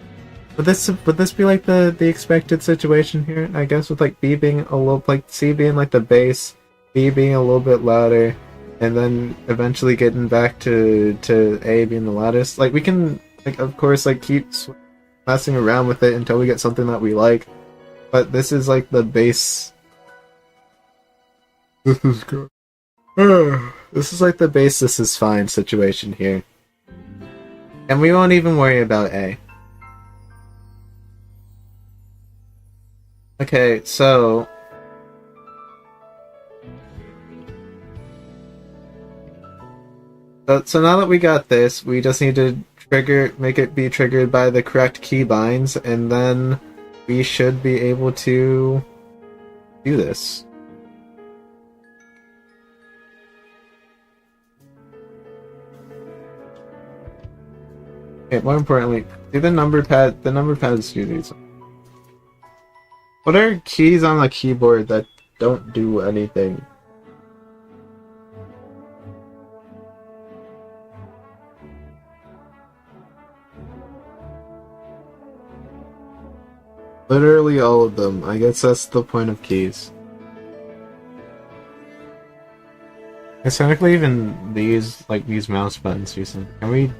Would this be like the expected situation here? I guess with like B being a little, like C being like the bass, B being a little bit louder, and then eventually getting back to A being the loudest. Like we can, like of course, like keep messing around with it until we get something that we like. But this is like the bass. This is good. This is like the bass. This is fine situation here, and we won't even worry about A. Okay, so now that we got this, we just need to make it be triggered by the correct keybinds, and then we should be able to do this. Okay, more importantly, do the number pads do these. What are keys on the keyboard that don't do anything? Literally all of them. I guess that's the point of keys. It's technically even these mouse buttons do something. Can we...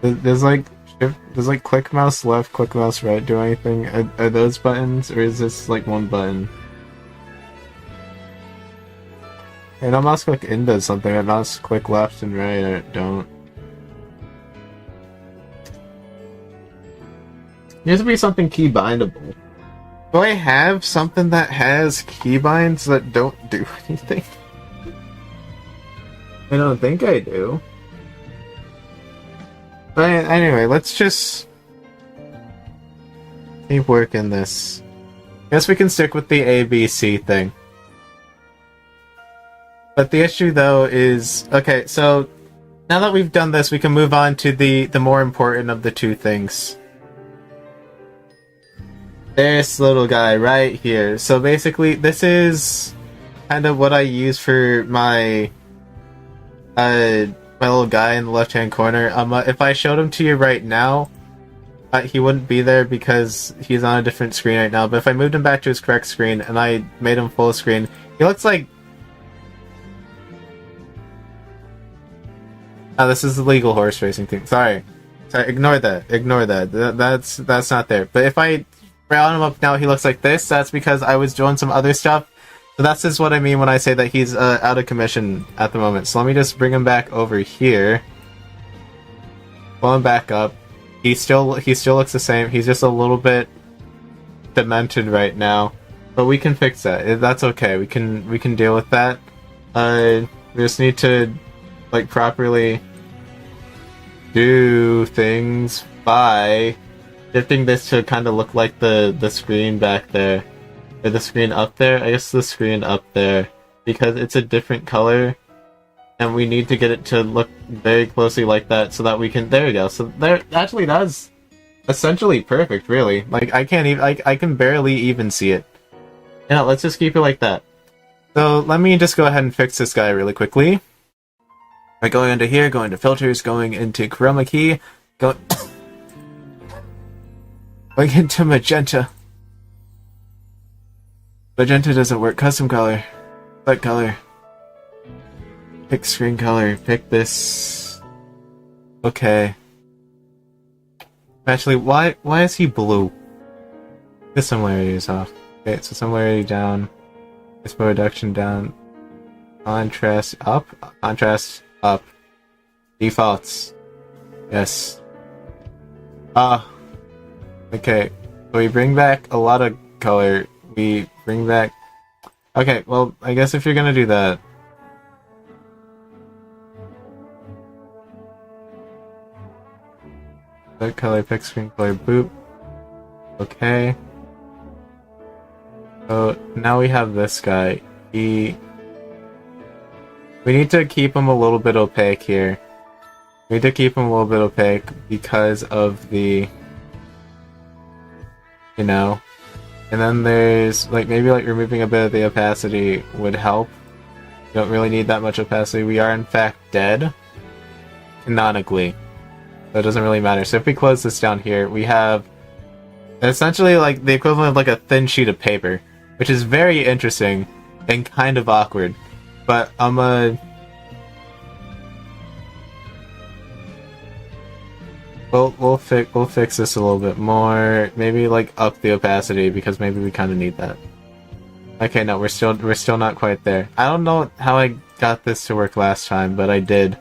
There's like click mouse left, click mouse right do anything? Are those buttons, or is this like one button? And a mouse click in does something, a mouse click left and right don't. There needs to be something key bindable. Do I have something that has keybinds that don't do anything? I don't think I do. But anyway, let's just keep working this. Guess we can stick with the ABC thing. But the issue though is, okay, so now that we've done this, we can move on to the more important of the two things. This little guy right here. So basically, this is kind of what I use for my my little guy in the left-hand corner. If I showed him to you right now, he wouldn't be there because he's on a different screen right now. But if I moved him back to his correct screen and I made him full screen, he looks like... Oh, this is the legal horse racing thing. Sorry, ignore that. Ignore that. That's not there. But if I round him up now, he looks like this. That's because I was doing some other stuff. So that's just what I mean when I say that he's out of commission at the moment. So let me just bring him back over here. Pull him back up. He still looks the same. He's just a little bit demented right now, but we can fix that. That's okay. We can deal with that. We just need to like properly do things by shifting this to kind of look like the screen back there. Or the screen up there? I guess the screen up there. Because it's a different color. And we need to get it to look very closely like that so that we can... There we go. So there... Actually, that's essentially perfect, really. Like, I can't even... I can barely even see it. Yeah, let's just keep it like that. So, let me just go ahead and fix this guy really quickly. By going into here, going to filters, going into chroma key, going into magenta. Magenta doesn't work. Custom color. Select color. Pick screen color. Pick this. Okay. Actually, why is he blue? The similarity is off. Okay, so similarity down. ISO reduction down. Contrast up. Contrast up. Defaults. Yes. Okay. So we bring back a lot of color. We bring back... Okay, well, I guess if you're gonna do that... What color pick screen color boop. Okay. So now we have this guy. We need to keep him a little bit opaque here. We need to keep him a little bit opaque because of the, you know. And then there's like maybe like removing a bit of the opacity would help. We don't really need that much opacity. We are in fact dead canonically. So it doesn't really matter. So if we close this down here, we have essentially like the equivalent of like a thin sheet of paper, which is very interesting and kind of awkward. But we'll fix this a little bit more. Maybe like up the opacity because maybe we kind of need that. Okay, no, we're still not quite there. I don't know how I got this to work last time, but I did.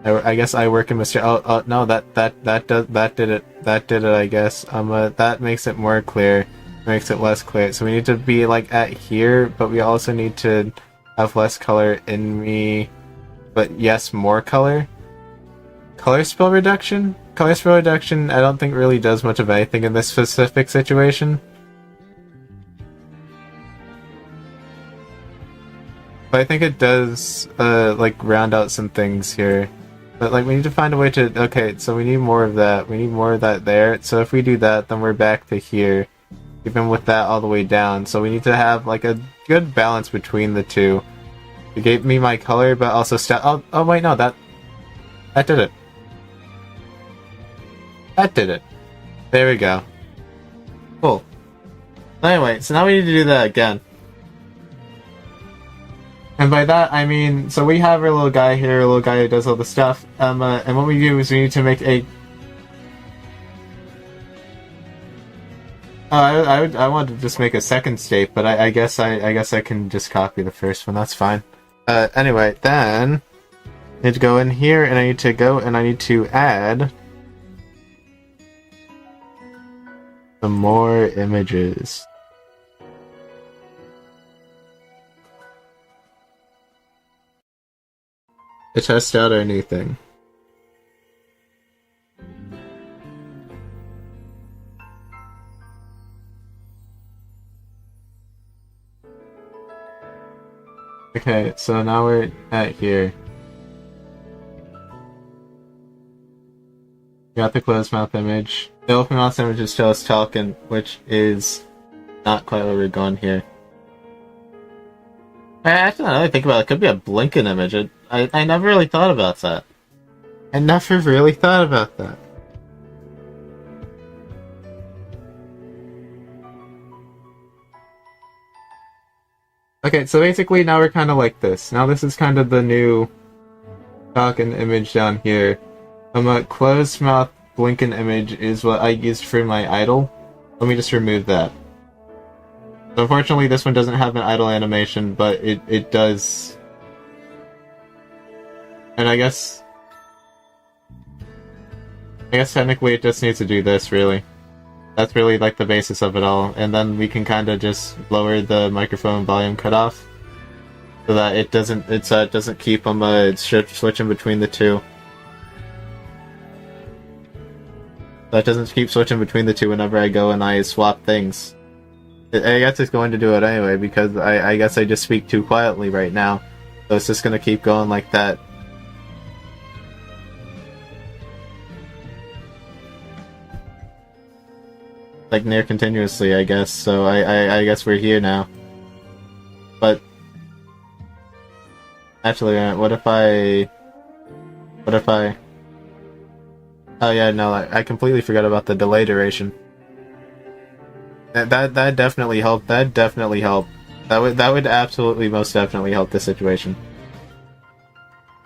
I guess I work in mystery. Oh no, that did it. That did it. I guess. That makes it more clear. Makes it less clear. So we need to be like at here, but we also need to have less color in me. But yes, more color. Color spill reduction. Color spill reduction. I don't think really does much of anything in this specific situation. But I think it does like round out some things here. But like we need to find a way to, okay, so we need more of that. We need more of that there. So if we do that, then we're back to here. Even with that all the way down. So we need to have like a good balance between the two. It gave me my color, but also oh wait, no, that did it. That did it. There we go. Cool. Anyway, so now we need to do that again. And by that, I mean, so we have our little guy here, a little guy who does all the stuff, and what we do is we need to make a... I wanted to just make a second state, but I guess I can just copy the first one, that's fine. Anyway, then, I need to go in here, and I need to add... some more images. To test out our new thing. Okay, so now we're at here. Got the closed mouth image. The open mouth image is still us talking, which is not quite where we're going here. Actually, now that I think about it, it could be a blinking image. I never really thought about that. I never really thought about that. Okay, so basically now we're kind of like this. Now this is kind of the new talking image down here. A closed mouth blinking image is what I used for my idle. Let me just remove that. So unfortunately this one doesn't have an idle animation, but it does. And I guess technically it just needs to do this, really. That's really like the basis of it all. And then we can kind of just lower the microphone volume cutoff so that it doesn't keep them switching between the two. That doesn't keep switching between the two whenever I go and I swap things. I guess it's going to do it anyway because I guess I just speak too quietly right now. So it's just going to keep going like that. Like near continuously, I guess. So I guess we're here now. But actually, what if I? Oh yeah, no, I completely forgot about the delay duration. That definitely helped. That definitely helped. That would absolutely most definitely help the situation.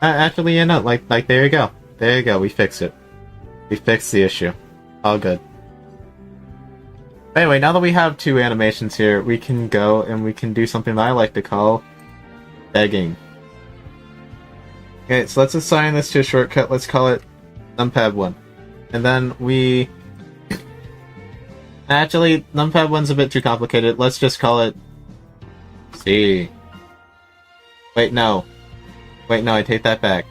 Actually, you know, like there you go. There you go. We fixed it. We fixed the issue. All good. Anyway, now that we have two animations here, we can go and we can do something that I like to call begging. Okay, so let's assign this to a shortcut. Let's call it numpad 1. And then we... Actually, numpad 1's a bit too complicated. Let's just call it C. Wait, no. Wait, no, I take that back.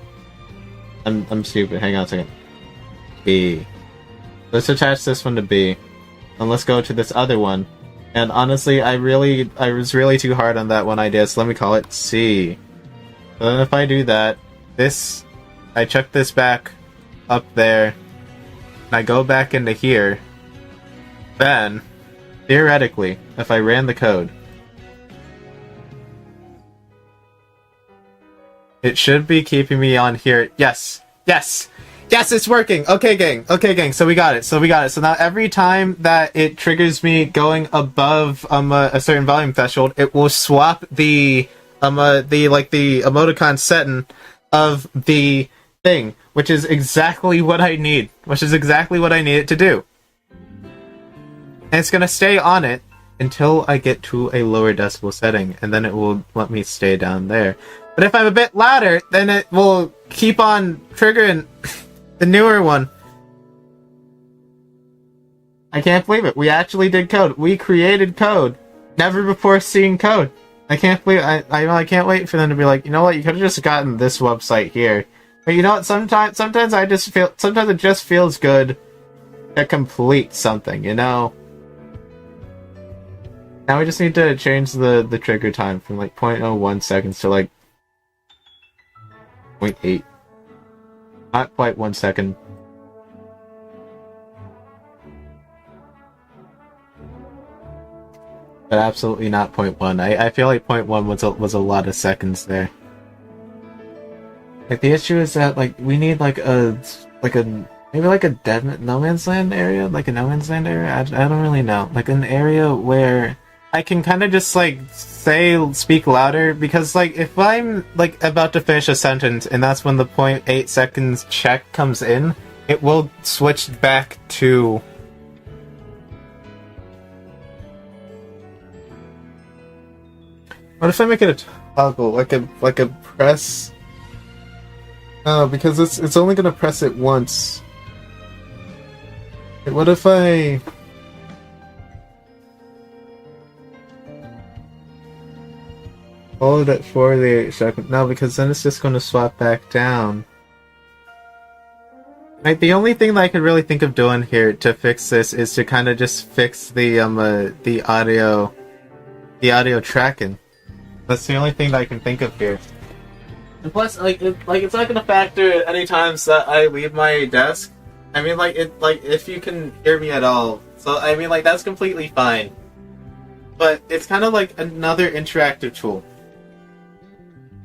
I'm stupid. Hang on a second. B. Let's attach this one to B. And let's go to this other one. And honestly, I was really too hard on that one idea, so let me call it C. So then if I do that, I chuck this back up there, and I go back into here, then, theoretically, if I ran the code, it should be keeping me on here. Yes! Yes! Yes, it's working! Okay, gang. So we got it. So now every time that it triggers me going above a certain volume threshold, it will swap the emoticon setting of the thing, which is exactly what I need. Which is exactly what I need it to do. And it's gonna stay on it until I get to a lower decibel setting, and then it will let me stay down there. But if I'm a bit louder, then it will keep on triggering the newer one. I can't believe it. We actually did code. We created code. Never before seen code. I can't believe I can't wait for them to be like, you know what, you could have just gotten this website here. But you know what, sometimes I just feel, sometimes it just feels good to complete something, you know? Now we just need to change the trigger time from like 0.01 seconds to like 0.8. Not quite 1 second. But absolutely not 0.1. I feel like 0.1 was a lot of seconds there. Like the issue is that like we need maybe like a dead no man's land area, like a no man's land area. I don't really know, like an area where I can kind of just like speak louder, because like if I'm like about to finish a sentence and that's when the 0.8 seconds check comes in, it will switch back to what if I make it a toggle, like a press? Oh, because it's only gonna press it once. What if I hold it for the second? No, because then it's just gonna swap back down. Like the only thing that I could really think of doing here to fix this is to kind of just fix the audio tracking. That's the only thing that I can think of here. And plus, it's not gonna factor any times that I leave my desk. I mean, if you can hear me at all. So, I mean, that's completely fine. But it's kind of like another interactive tool.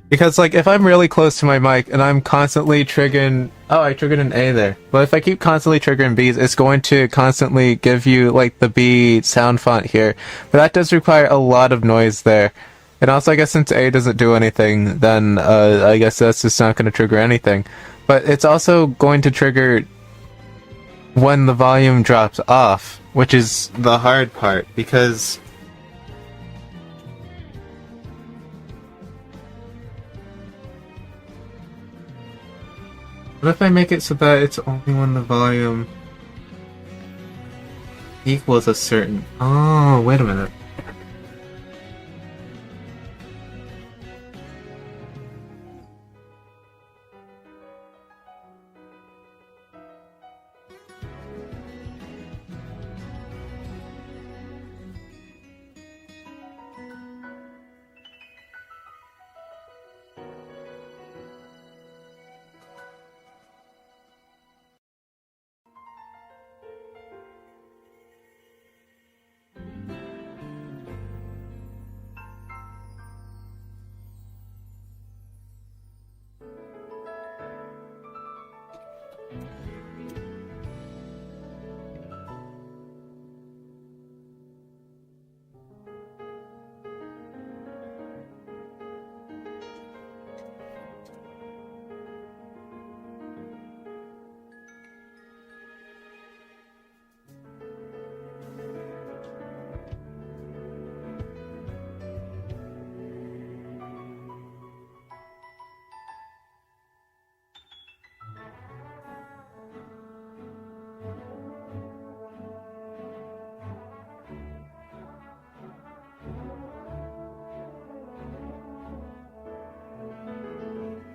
Because, if I'm really close to my mic and I'm constantly triggering... Oh, I triggered an A there. But if I keep constantly triggering Bs, it's going to constantly give you, the B sound font here. But that does require a lot of noise there. And also, I guess since A doesn't do anything, then I guess that's just not going to trigger anything. But it's also going to trigger when the volume drops off, which is the hard part, because... What if I make it so that it's only when the volume equals a certain... Oh, wait a minute.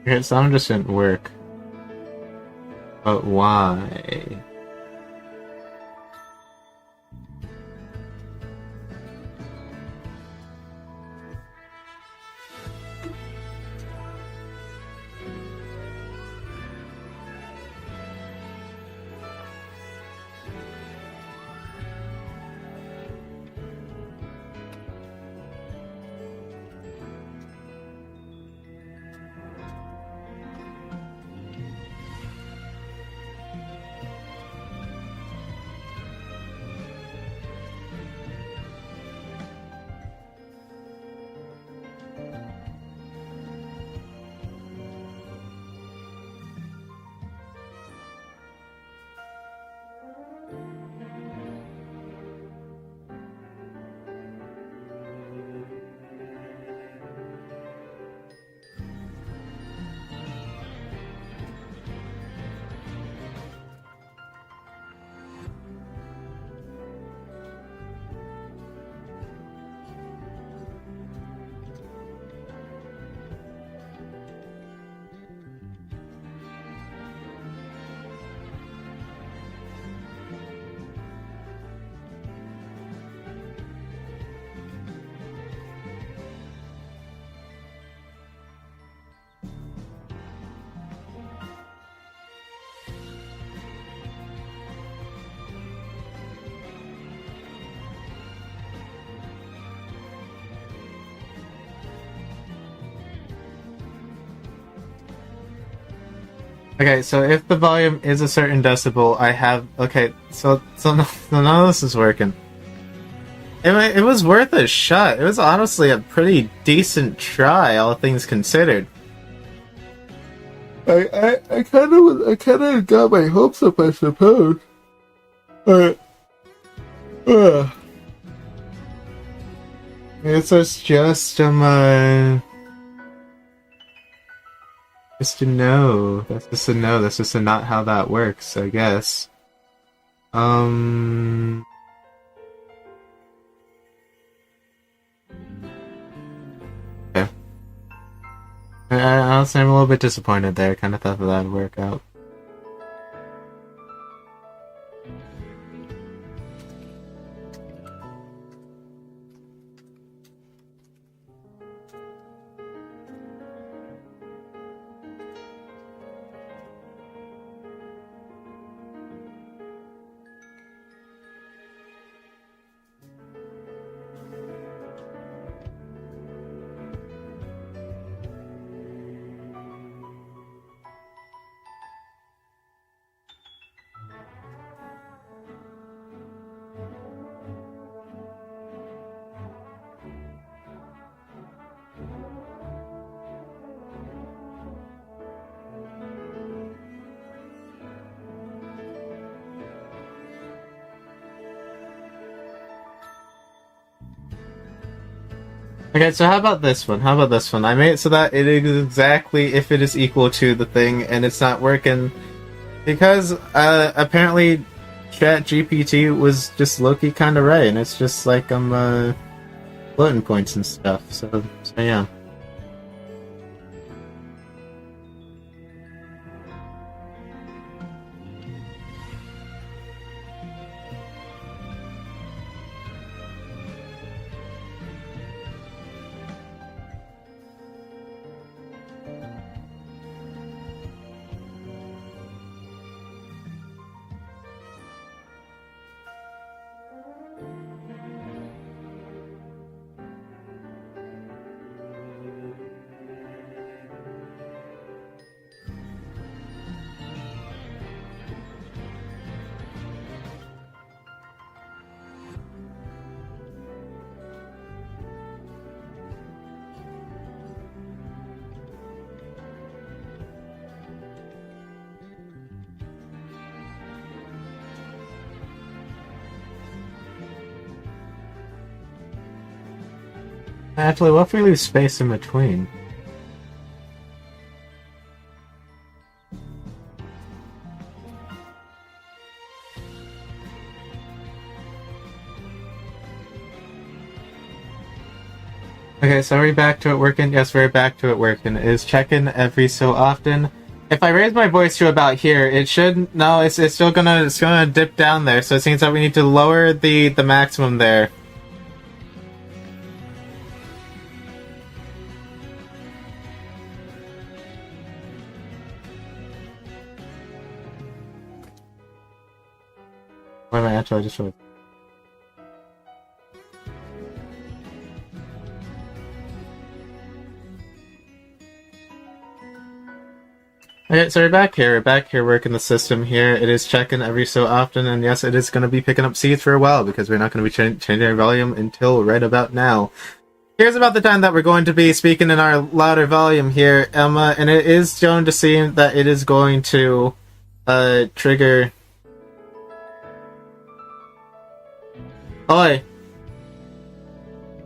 Your sound just didn't work. But why? Okay, so if the volume is a certain decibel, I have... Okay, so none of this is working. It was worth a shot. It was honestly a pretty decent try, all things considered. I kind of got my hopes up, I suppose. It's just just a no. That's just a no. That's just not how that works, I guess. Okay. Honestly, I'm a little bit disappointed there. I kind of thought that would work out. Okay, so how about this one? How about this one? I made it so that it is exactly if it is equal to the thing, and it's not working because apparently ChatGPT was just low-key kind of right, and it's just like floating points and stuff. So yeah. Actually, what if we leave space in between? Okay, so are we back to it working? Yes, we're back to it working. It is checking every so often. If I raise my voice to about here, it should no. It's still gonna dip down there. So it seems that we need to lower the maximum there. Where am I actually? I just showed. Okay, so we're back here. We're back here working the system here. It is checking every so often, and yes, it is going to be picking up seeds for a while because we're not going to be changing our volume until right about now. Here's about the time that we're going to be speaking in our louder volume here, Emma, and it is shown to seem that it is going to trigger. Oi.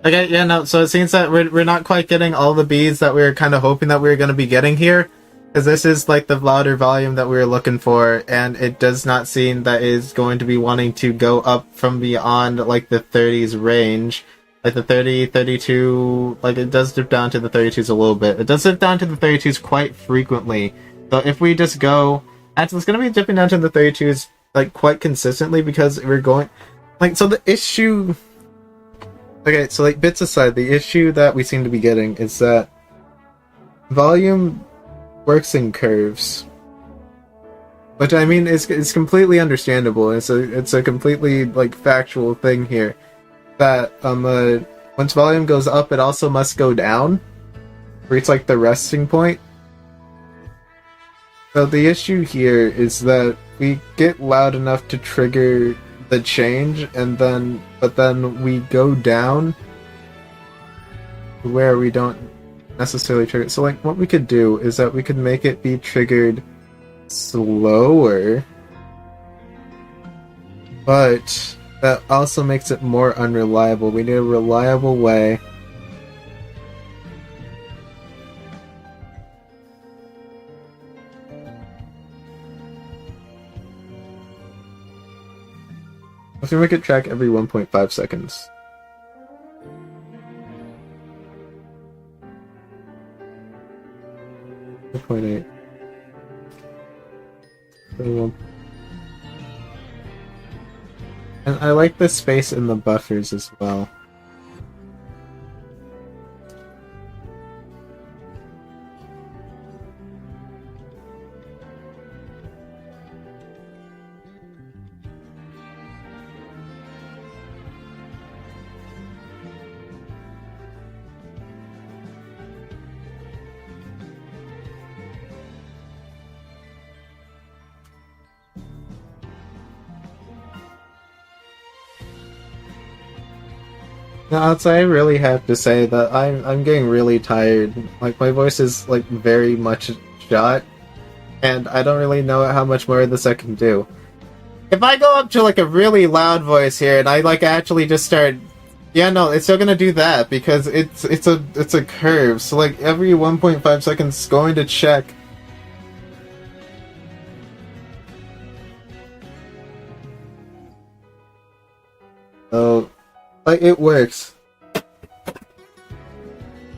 Okay, yeah, no, so it seems that we're not quite getting all the bees that we were kind of hoping that we were going to be getting here. Because this is like the louder volume that we were looking for, and it does not seem that is going to be wanting to go up from beyond like the 30s range. Like the 30, 32, like it does dip down to the 32s a little bit. It does dip down to the 32s quite frequently. So if we just go, actually it's going to be dipping down to the 32s like quite consistently because we're going, like, so the issue, okay, so like bits aside, the issue that we seem to be getting is that volume works in curves, which I mean it's completely understandable. It's a completely like factual thing here that once volume goes up, it also must go down, where it's like the resting point. So the issue here is that we get loud enough to trigger the change, but then we go down where we don't necessarily trigger. So like what we could do is that we could make it be triggered slower, but that also makes it more unreliable. We need a reliable way. I think we could track every 1.5 seconds. 2.8. And I like the space in the buffers as well. No, I really have to say that I'm getting really tired. Like my voice is like very much shot, and I don't really know how much more of this I can do. If I go up to like a really loud voice here and I like actually just start, yeah, no, it's still gonna do that because it's a curve. So like every 1.5 seconds, it's going to check. Oh. Like, it works.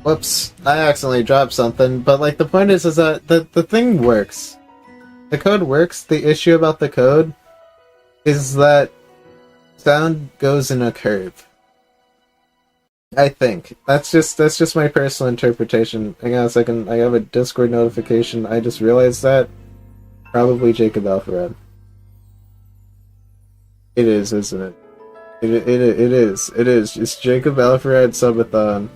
Whoops, I accidentally dropped something, but like the point is that the thing works. The code works. The issue about the code is that sound goes in a curve. I think. That's just my personal interpretation. Hang on a second, I have a Discord notification. I just realized that. Probably Jacob Alpharad. It is, isn't it? It is. It is. It's Jacob Alfred Subathon.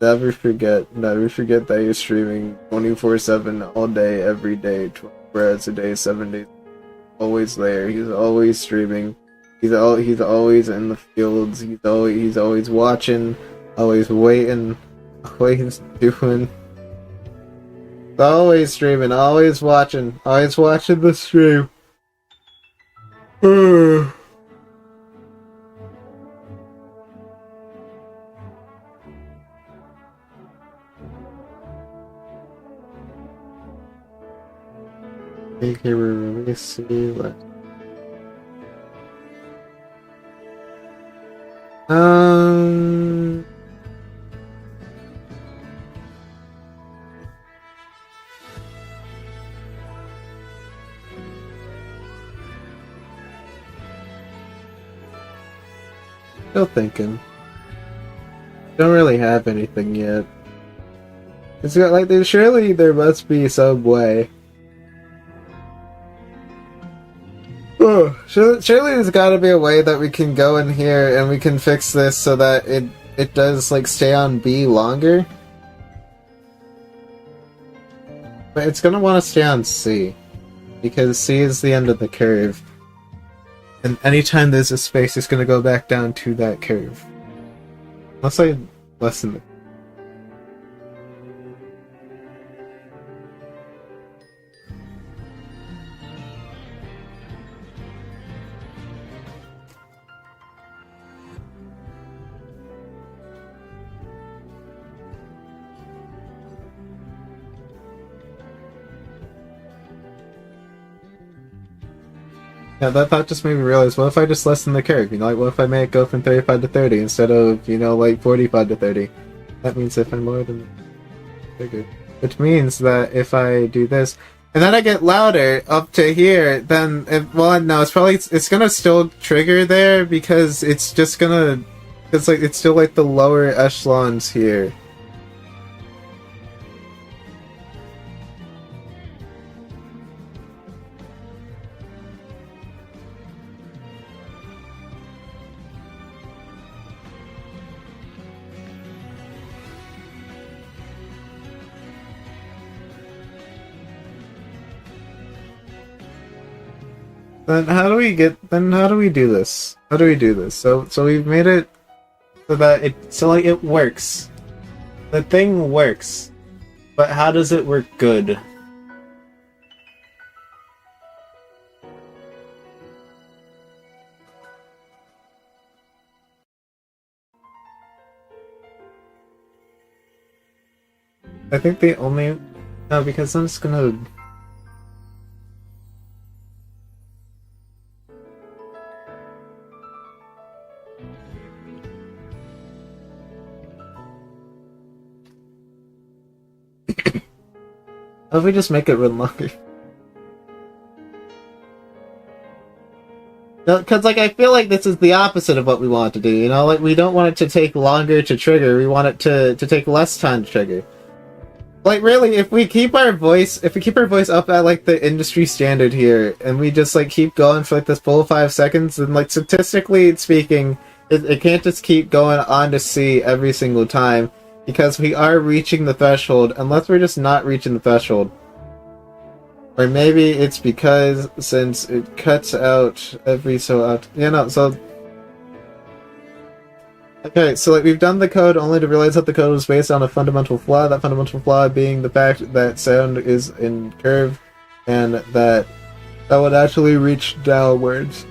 Never forget that you're streaming 24/7 all day, every day, 24 hours a day, 7 days. Always there. He's always streaming. He's always in the fields. He's always watching, always waiting, always doing. Always streaming, always watching the stream. Okay, let me see what. Still thinking. Don't really have anything yet. It's got like surely there must be some way. Oh, surely there's got to be a way that we can go in here and we can fix this so that it does like stay on B longer. But it's gonna want to stay on C because C is the end of the curve, and anytime there's a space, it's gonna go back down to that curve. Unless I lessen it. Yeah, that thought just made me realize, what if I just lessen the curve? You know, like, what if I make it go from 35 to 30 instead of, you know, like, 45 to 30? That means if I'm more than bigger. Which means that if I do this, and then I get louder up to here, then, well, no, it's gonna still trigger there, because it's just gonna, it's still, like, the lower echelons here. Then how do we do this? How do we do this? So we've made it so that it works. The thing works. But how does it work good? I think the only... No, because I'm just gonna... How if we just make it run longer? No, because, like, I feel like this is the opposite of what we want to do, you know? Like, we don't want it to take longer to trigger, we want it to take less time to trigger. Like, really, if we keep our voice up at, like, the industry standard here, and we just, like, keep going for, like, this full 5 seconds, then, like, statistically speaking, it can't just keep going on to C every single time, because we are reaching the threshold, unless we're just not reaching the threshold. Or maybe it's because, since it cuts out every so often... Yeah, no, so... Okay, so like we've done the code only to realize that the code was based on a fundamental flaw, that fundamental flaw being the fact that sound is in curve, and that would actually reach downwards.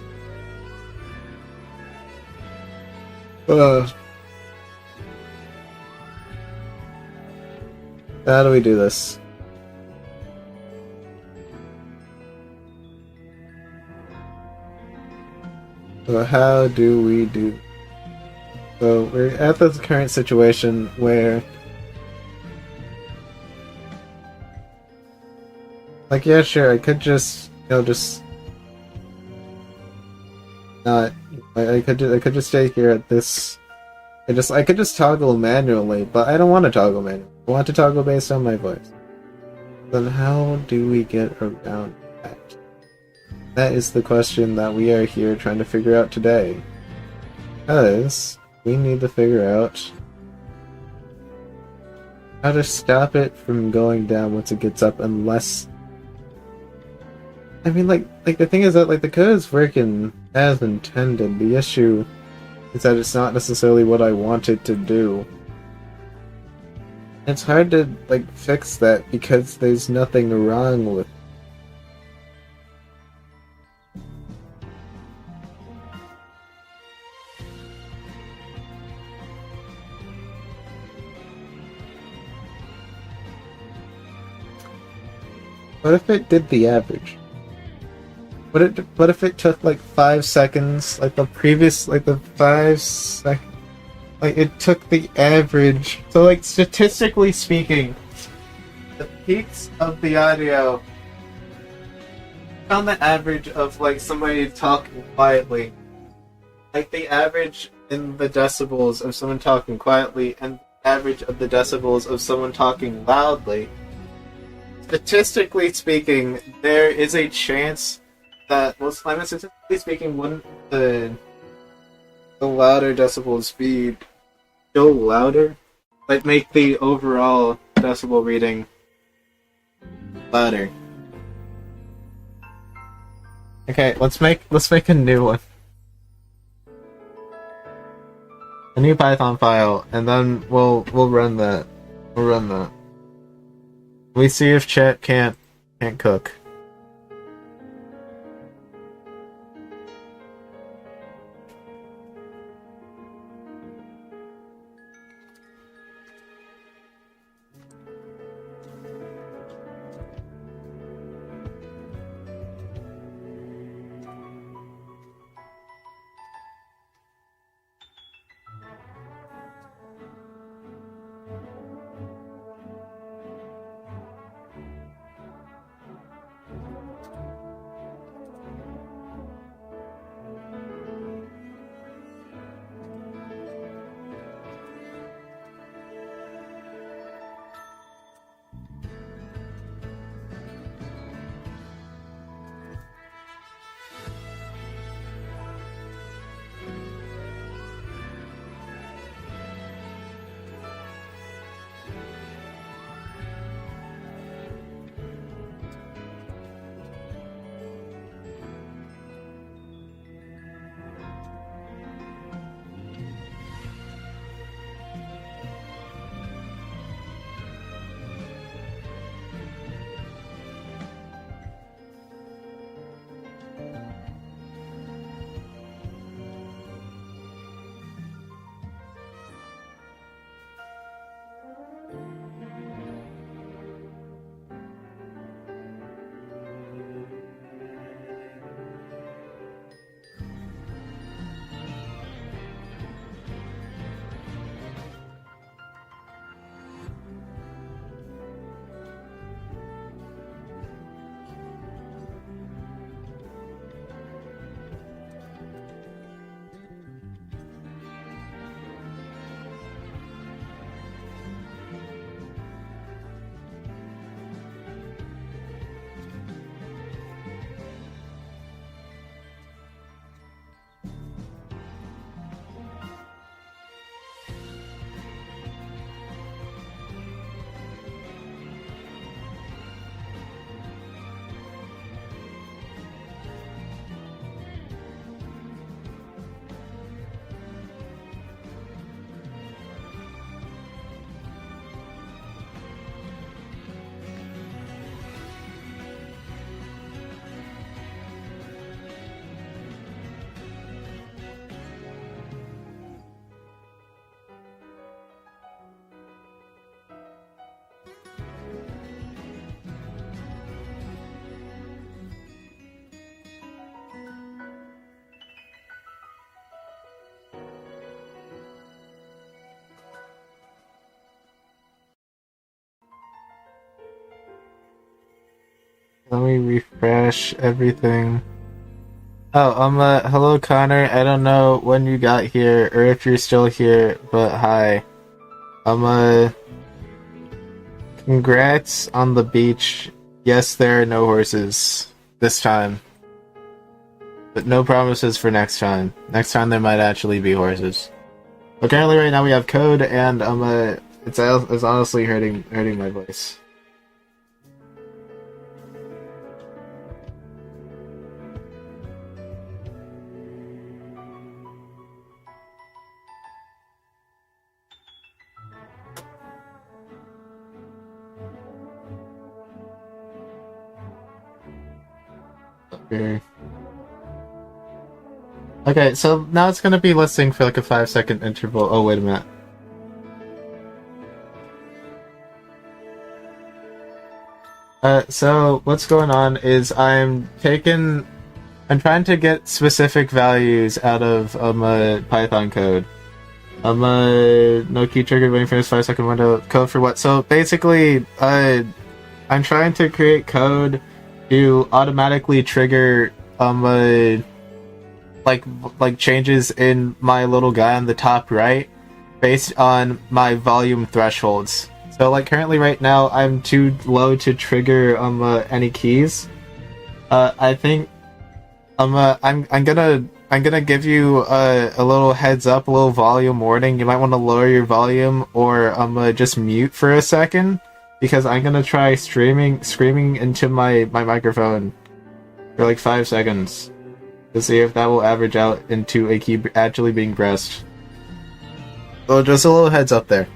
How do we do this? So how do we do... So we're at this current situation where... Like, yeah, sure, I could just, you know, just... Not... I could just stay here at this... I could just toggle manually, but I don't want to toggle manually. I want to toggle based on my voice. Then how do we get around that? That is the question that we are here trying to figure out today. Because we need to figure out how to stop it from going down once it gets up, unless... I mean, like the thing is that, like, the code is working as intended. The issue is that it's not necessarily what I want it to do. It's hard to, like, fix that because there's nothing wrong with it. What if it did the average? What if it took like 5 seconds, like the previous, like the 5 seconds, like it took the average. So like statistically speaking, the peaks of the audio on the average of like somebody talking quietly, like the average in the decibels of someone talking quietly and the average of the decibels of someone talking loudly, statistically speaking, there is a chance that, well, statistically speaking, wouldn't the louder decibels be still louder? Like, make the overall decibel reading louder. Okay, let's make a new one. A new Python file, and then we'll run that. We'll run that. We see if chat can't cook. Let me refresh everything. Oh, hello Connor. I don't know when you got here or if you're still here, but hi. Congrats on the beach. Yes, there are no horses this time. But no promises for next time. Next time there might actually be horses. But currently right now we have code and it's honestly hurting my voice. Okay, so now it's gonna be listening for like a 5-second interval. Oh, wait a minute. So what's going on is I'm trying to get specific values out of Python code. No key triggered, waiting for this 5-second window. Code for what? So basically, I'm trying to create code to automatically trigger like changes in my little guy on the top right based on my volume thresholds. So like currently right now I'm too low to trigger any keys. I think I'm gonna give you a little heads up, a little volume warning. You might want to lower your volume or just mute for a second, because I'm gonna try screaming into my microphone for like 5 seconds to see if that will average out into a key actually being pressed. So just a little heads up there.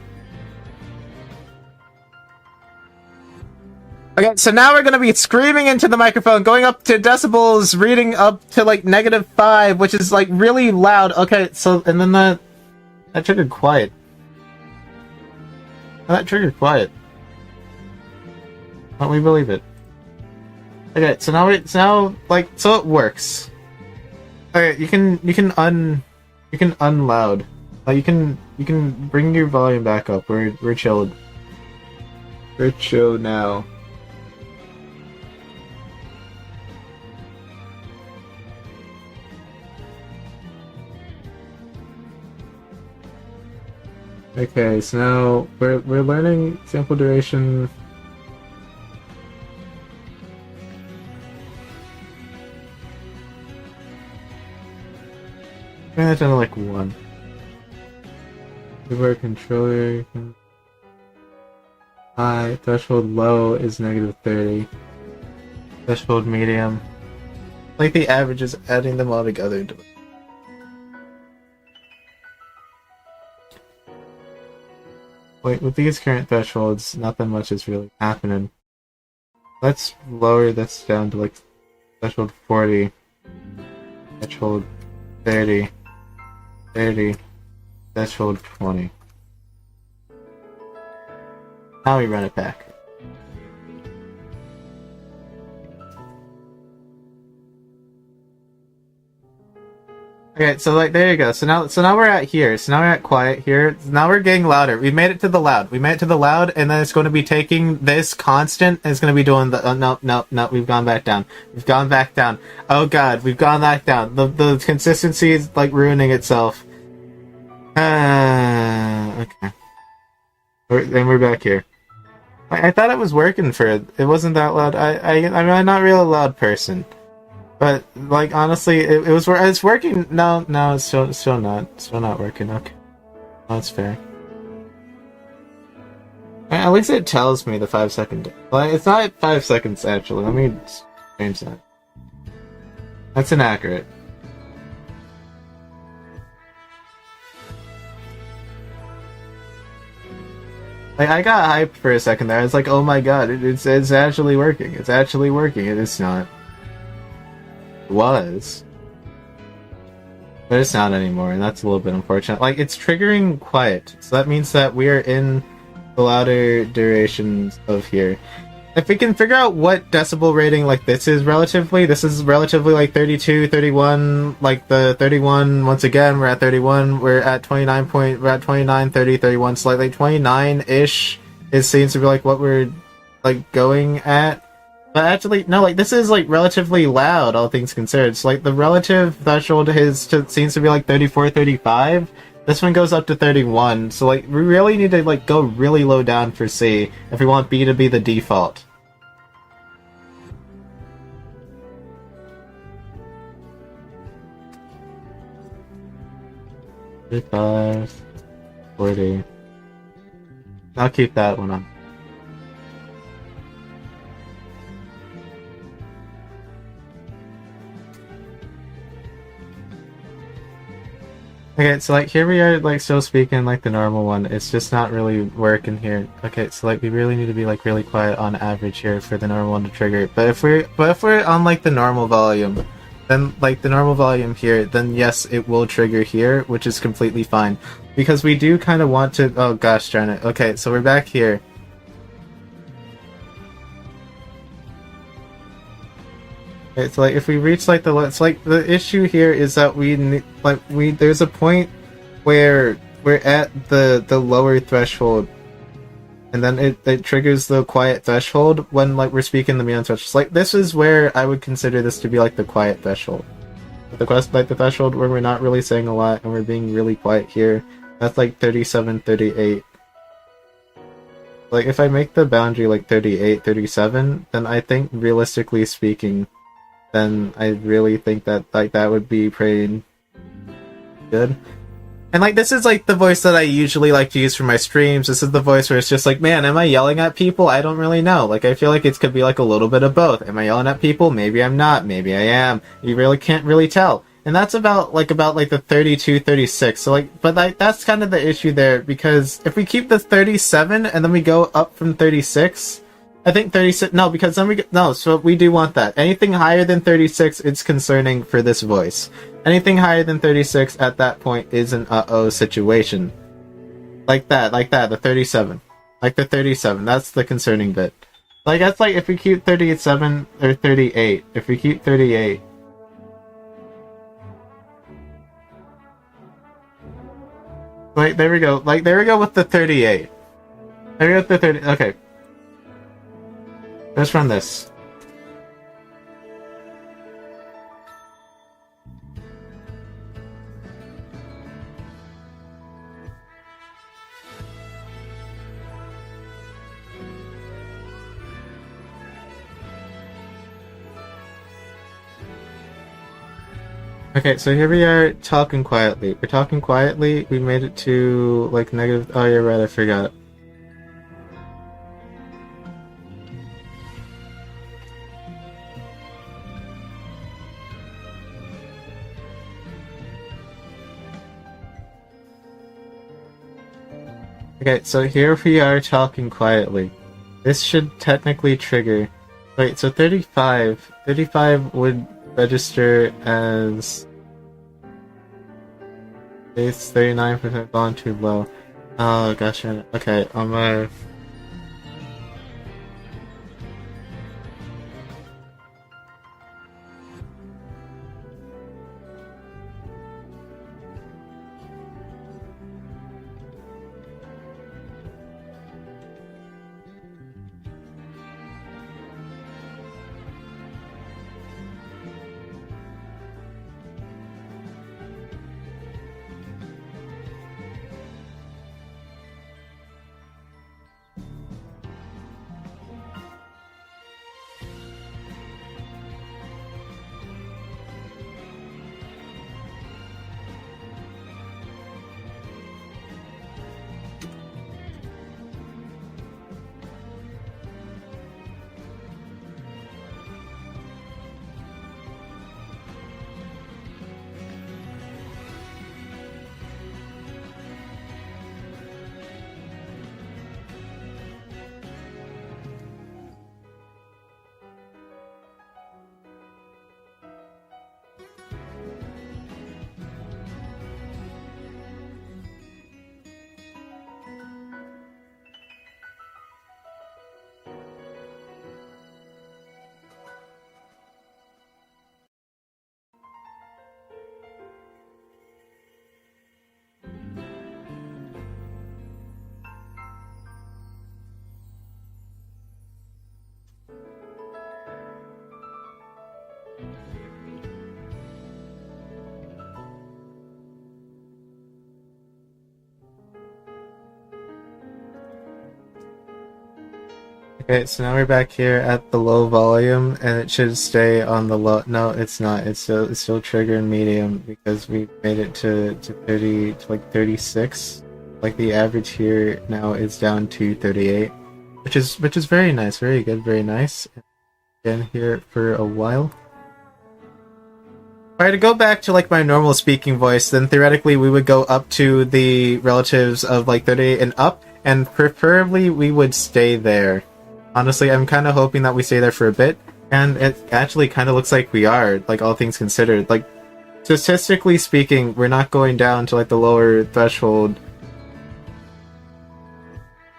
Okay, so now we're gonna be screaming into the microphone, going up to decibels, reading up to like -5, which is like really loud. Okay, so and then that triggered quiet. That triggered quiet. Don't we believe it? Okay, so now so it works. Okay, you can unloud. You can bring your volume back up. We're chilled. We're chill now. Okay, so now we're learning sample duration. I'm gonna do like 1. Keyboard controller. High threshold low is -30. Threshold medium. Like the average is adding them all together. Wait, with these current thresholds, nothing much is really happening. Let's lower this down to like threshold 40, threshold 30, threshold 20. Now we run it back. Okay, so like there you go. So now we're at here. So now we're at quiet here. Now we're getting louder. We made it to the loud. We made it to the loud, and then it's going to be taking this constant, and it's going to be doing the no. We've gone back down. We've gone back down. Oh god, we've gone back down. The consistency is like ruining itself. Okay. Then we're back here. I thought it was working for it. It wasn't that loud. I'm not really a loud person. But like honestly, it's working. No, it's still not working. Okay, that's fair. At least it tells me the 5-second. Well, it's not 5 seconds actually. Let me change that. That's inaccurate. Like I got hyped for a second there. I was like, oh my god, it's actually working. It's actually working. It is not. Was, but it's not anymore, and that's a little bit unfortunate. Like it's triggering quiet, so that means that we are in the louder durations of here. If we can figure out what decibel rating like this is relatively like 32, 31, like the 31. Once again, we're at 31. We're at 29 point. We're at 29, 30, 31. Slightly 29-ish. It seems to be like what we're like going at. But actually, no, like, this is, like, relatively loud, all things considered. So, like, the relative threshold seems to be, like, 34, 35. This one goes up to 31. So, like, we really need to, like, go really low down for C if we want B to be the default. $35, 40. I'll keep that one on. Okay, so like here we are like still speaking like the normal one. It's just not really working here. Okay, so like we really need to be like really quiet on average here for the normal one to trigger. But if we're on like the normal volume, then like the normal volume here, then yes, it will trigger here, which is completely fine. Because we do kind of want to, oh gosh darn it. Okay, so we're back here. It's like if we reach like it's like the issue here is that there's a point where we're at the lower threshold, and then it triggers the quiet threshold when like we're speaking the medium threshold. Like this is where I would consider this to be like the quiet threshold. The quest, like the threshold where we're not really saying a lot and we're being really quiet here, that's like 37, 38. Like if I make the boundary like 38, 37, then I think realistically speaking, then I really think that like that would be pretty good. And like this is like the voice that I usually like to use for my streams. This is the voice where it's just like, man, am I yelling at people? I don't really know. Like I feel like it could be like a little bit of both. Am I yelling at people? Maybe I'm not. Maybe I am. You really can't really tell. And that's about the 32, 36. So like, but like that's kind of the issue there, because if we keep the 37 and then we go up from 36, I think 36. No, because then so we do want that. Anything higher than 36, it's concerning for this voice. Anything higher than 36 at that point is an uh-oh situation. Like that, the 37. Like the 37, that's the concerning bit. Like, that's like if we keep 37 or 38. If we keep 38. Like, there we go. Like, there we go with the 38. There we go with the 30. Okay. Let's run this. Okay, so here we are talking quietly. We're talking quietly. We made it to like negative. Oh, you're right. I forgot. Okay, so here we are talking quietly. This should technically trigger. Wait, so 35. 35 would register as. It's 39% gone too low. Oh gosh, okay, Okay, so now we're back here at the low volume, and it should stay on the low. No, it's not. It's still triggering medium because we made it to 30 to like 36. Like the average here now is down to 38, which is very nice, very good, very nice. Been here for a while. If I were to go back to like my normal speaking voice, then theoretically we would go up to the relatives of like 38 and up, and preferably we would stay there. Honestly, I'm kind of hoping that we stay there for a bit, and it actually kind of looks like we are, like all things considered. Like, statistically speaking, we're not going down to like the lower threshold,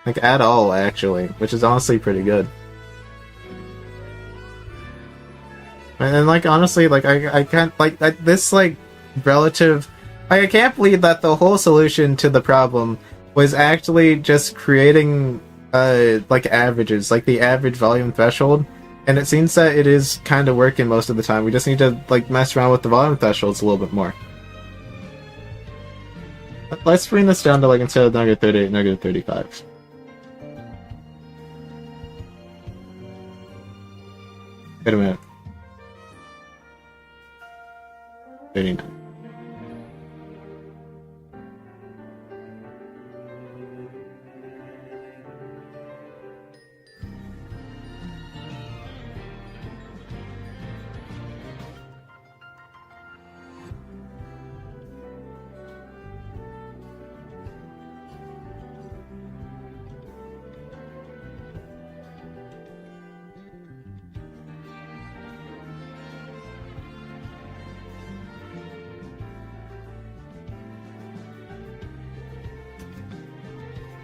like at all, actually, which is honestly pretty good. And like honestly, like I can't like this like relative. I can't believe that the whole solution to the problem was actually just creating like averages, like the average volume threshold, And it seems that it is kind of working most of the time. We just need to like mess around with the volume thresholds a little bit more. Let's bring this down to like instead of -38, -35. Wait a minute. 39.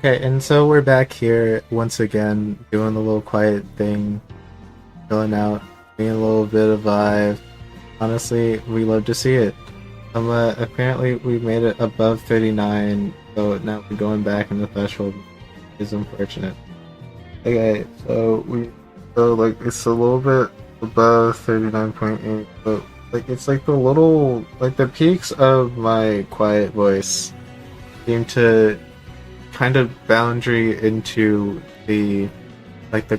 Okay, and so we're back here once again, doing the little quiet thing, chilling out, being a little bit of vibe. Honestly, we love to see it. Apparently we made it above 39, so now we're going back in the threshold. Is unfortunate. Okay, so like it's a little bit above 39.8, but like it's like the little like the peaks of my quiet voice seem to kind of boundary into the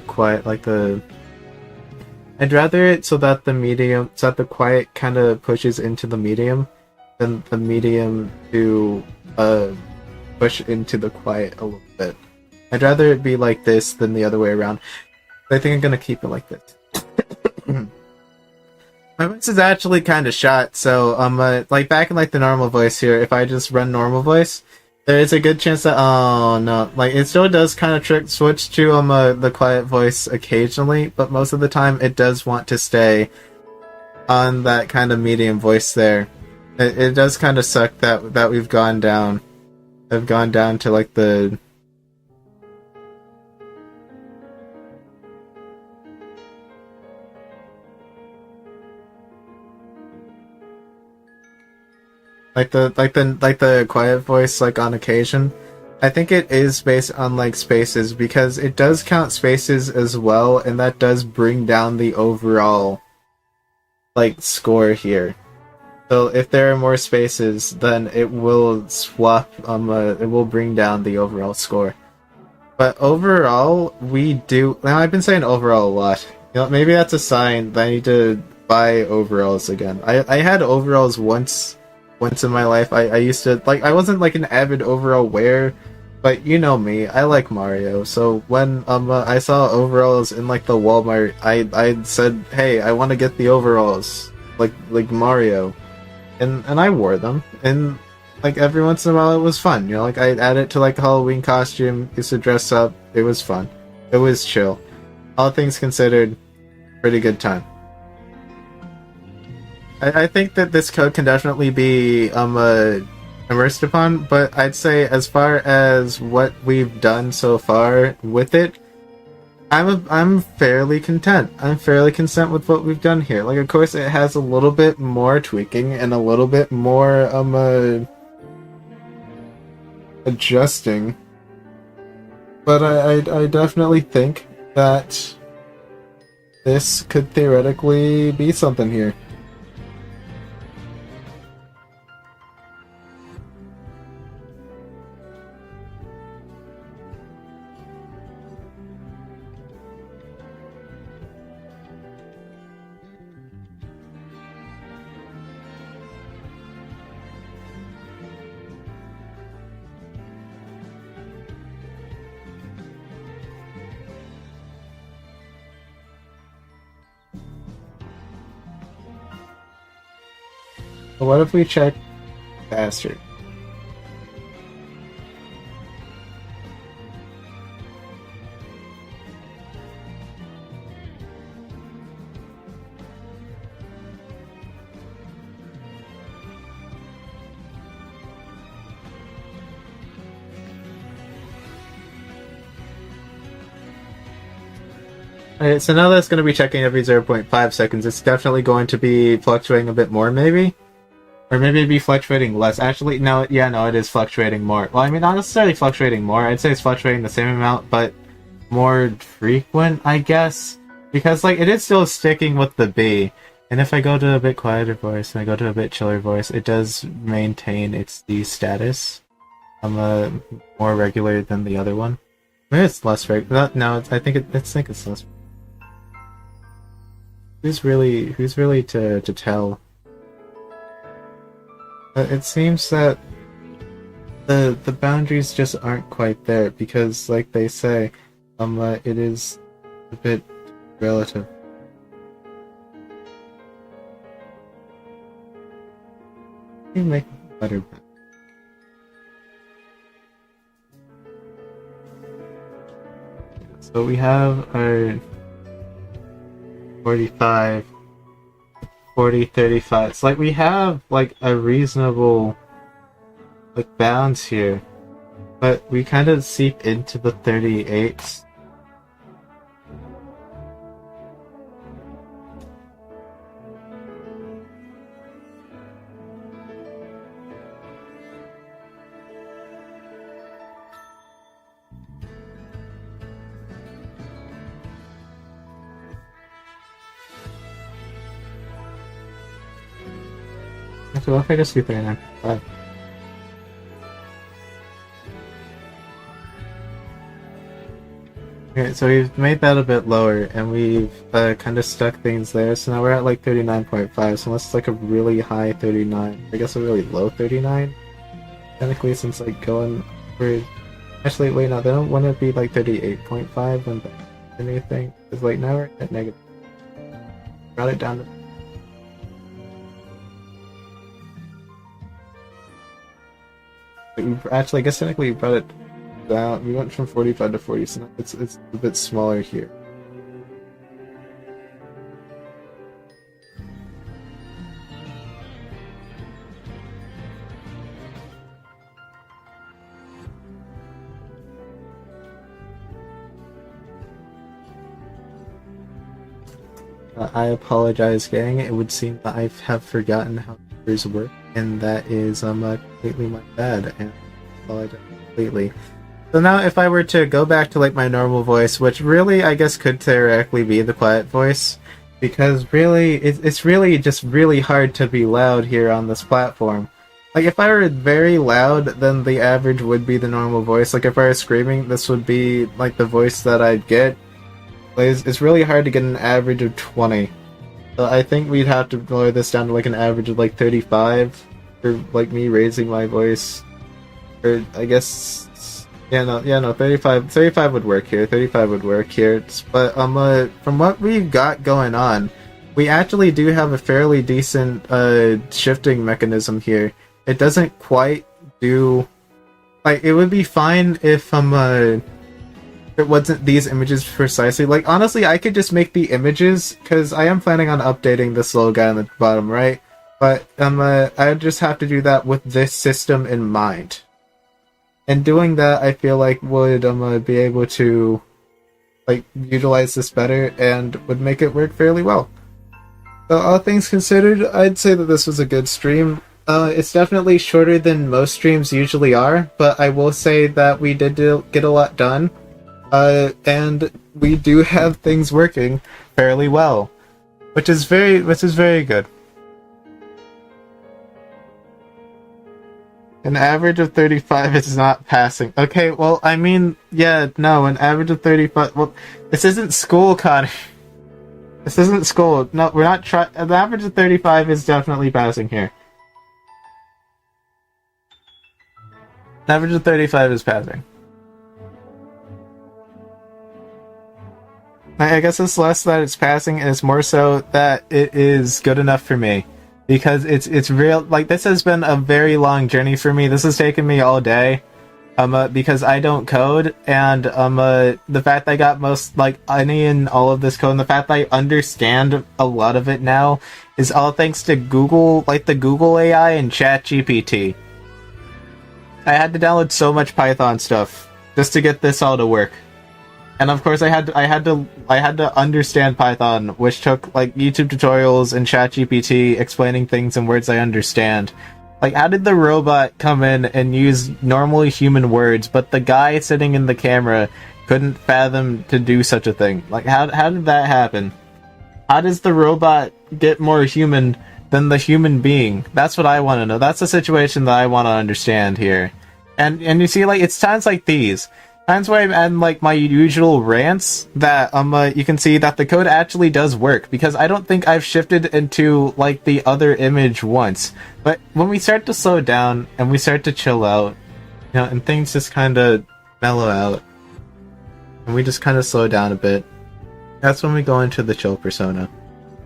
quiet, like the I'd rather it so that the quiet kind of pushes into the medium than the medium to push into the quiet a little bit. I'd rather it be like this than the other way around. But I think I'm gonna keep it like this. My voice is actually kind of shot, so like back in like the normal voice here, if I just run normal voice, there is a good chance that like it still does kind of switch to the quiet voice occasionally, but most of the time it does want to stay on that kind of medium voice there. It does kind of suck that we've gone down. I've gone down to like the the quiet voice like on occasion. I think it is based on like spaces because it does count spaces as well, and that does bring down the overall like score here. So if there are more spaces, then it will swap it will bring down the overall score. But overall, we do. Now I've been saying overall a lot. You know, maybe that's a sign that I need to buy overalls again. I had overalls once in my life. I used to like I wasn't like an avid overall wearer, but you know me, I like Mario. So when I saw overalls in like the Walmart, I said, "Hey, I want to get the overalls like Mario." And I wore them. And like every once in a while it was fun. You know, like I'd add it to like a Halloween costume, used to dress up. It was fun. It was chill. All things considered, pretty good time. I think that this code can definitely be immersed upon, but I'd say as far as what we've done so far with it, I'm fairly content. I'm fairly content with what we've done here. Like, of course, it has a little bit more tweaking and a little bit more adjusting, but I definitely think that this could theoretically be something here. But what if we check faster? Alright, so now that's going to be checking every 0.5 seconds. It's definitely going to be fluctuating a bit more, maybe? Or maybe it'd be fluctuating less. Actually, no, yeah, no, it is fluctuating more. Well, I mean, not necessarily fluctuating more. I'd say it's fluctuating the same amount, but more frequent, I guess. Because, like, it is still sticking with the B. And if I go to a bit quieter voice and I go to a bit chiller voice, it does maintain its D status. I'm more regular than the other one. Maybe it's less regular. No, I think it's less. Who's really to tell? It seems that the boundaries just aren't quite there because, like they say, it is a bit relative. You make it better. So we have our 45, 40, 35. It's like we have like a reasonable like bounds here, but we kind of seep into the 38s. So what if I just do 39.5? Okay, so we've made that a bit lower, and we've kind of stuck things there, so now we're at like 39.5, so unless it's like a really high 39, I guess a really low 39, technically, since like going for... Actually, wait, no, they don't want to be like 38.5 when anything, because like now we're at negative. Brought it down to... Actually, I guess technically we brought it down. We went from 45 to 40, so it's a bit smaller here. I apologize, gang. It would seem that I have forgotten how numbers work, and that is completely my bad, and I apologize completely. So now if I were to go back to like my normal voice, which really I guess could theoretically be the quiet voice, because really it's really just really hard to be loud here on this platform. Like if I were very loud, then the average would be the normal voice. Like if I were screaming, this would be like the voice that I'd get. It's really hard to get an average of 20. So I think we'd have to lower this down to like an average of like 35 for like me raising my voice. Or I guess 35 would work here. 35 would work here. But from what we've got going on, we actually do have a fairly decent shifting mechanism here. It doesn't quite do like it would be fine if it wasn't these images precisely. Like, honestly, I could just make the images, because I am planning on updating this little guy on the bottom right, but I just have to do that with this system in mind. And doing that, I feel like would be able to like utilize this better and would make it work fairly well. So all things considered, I'd say that this was a good stream. It's definitely shorter than most streams usually are, but I will say that we did get a lot done. And we do have things working fairly well, which is very good. An average of 35 is not passing. Okay, well, I mean, yeah, no, an average of 35. Well, this isn't school, Connie. This isn't school. No, we're not trying. An average of 35 is definitely passing here. An average of 35 is passing. I guess it's less that it's passing, and it's more so that it is good enough for me. Because it's real, like, this has been a very long journey for me. This has taken me all day. Because I don't code, and the fact that I got most, like, any and all of this code, and the fact that I understand a lot of it now, is all thanks to Google, like the Google AI and ChatGPT. I had to download so much Python stuff just to get this all to work. And of course, I had to understand Python, which took like YouTube tutorials and ChatGPT explaining things in words I understand. Like, how did the robot come in and use normally human words, but the guy sitting in the camera couldn't fathom to do such a thing. Like, how did that happen? How does the robot get more human than the human being? That's what I want to know. That's the situation that I want to understand here. And you see, like, it's times like these, times where I'm in, like, my usual rants, that you can see that the code actually does work, because I don't think I've shifted into, like, the other image once. But when we start to slow down and we start to chill out, you know, and things just kind of mellow out, and we just kind of slow down a bit, that's when we go into the chill persona.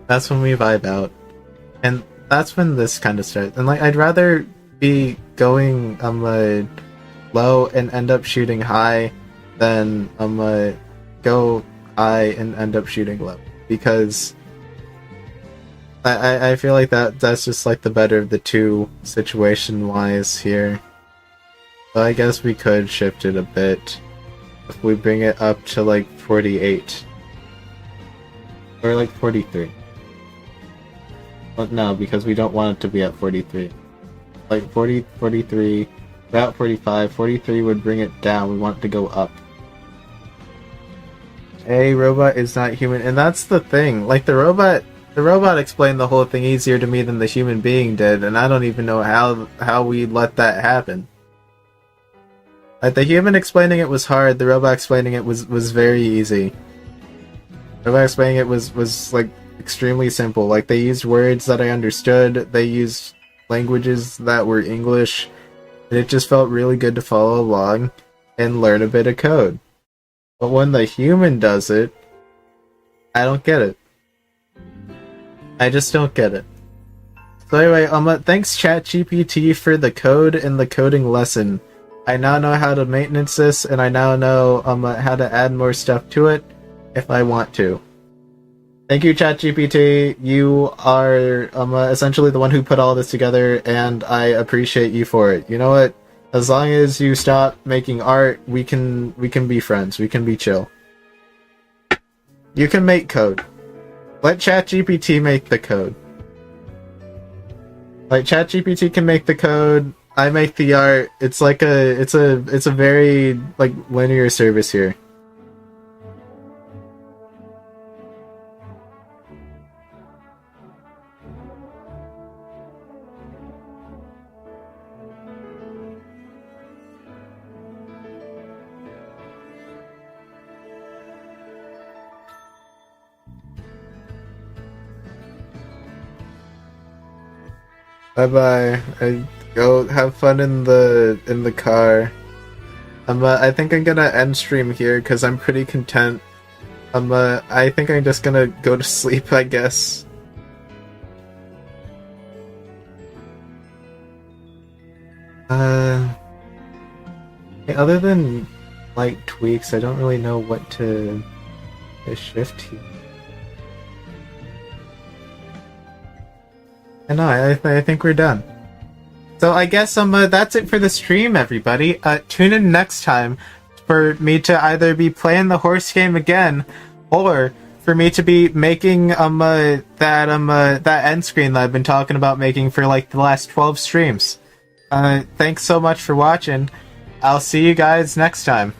That's when we vibe out. And that's when this kind of starts. And, like, I'd rather be going low and end up shooting high than go high and end up shooting low, because I feel like that's just like the better of the two situation wise here. So I guess we could shift it a bit if we bring it up to like 48 or like 43. But no, because we don't want it to be at 43. Like 40, 43, about 45, 43 would bring it down. We want it to go up. A robot is not human, and that's the thing. Like, the robot explained the whole thing easier to me than the human being did, and I don't even know how we let that happen. Like, the human explaining it was hard, the robot explaining it was very easy. The robot explaining it was like extremely simple. Like, they used words that I understood, they used languages that were English, and it just felt really good to follow along and learn a bit of code. But when the human does it, I don't get it. I just don't get it. So anyway, thanks ChatGPT for the code and the coding lesson. I now know how to maintenance this, and I now know how to add more stuff to it if I want to. Thank you, ChatGPT. You are essentially the one who put all this together, and I appreciate you for it. You know what? As long as you stop making art, we can be friends. We can be chill. You can make code. Let ChatGPT make the code. Like, ChatGPT can make the code. I make the art. It's like it's a very like linear service here. Bye bye. I go have fun in the car. I think I'm gonna end stream here because I'm pretty content. I think I'm just gonna go to sleep, I guess. Other than like tweaks, I don't really know what to shift here. No, I think we're done. So I guess that's it for the stream, everybody. Tune in next time for me to either be playing the horse game again, or for me to be making that end screen that I've been talking about making for like the last 12 streams. Thanks so much for watching. I'll see you guys next time.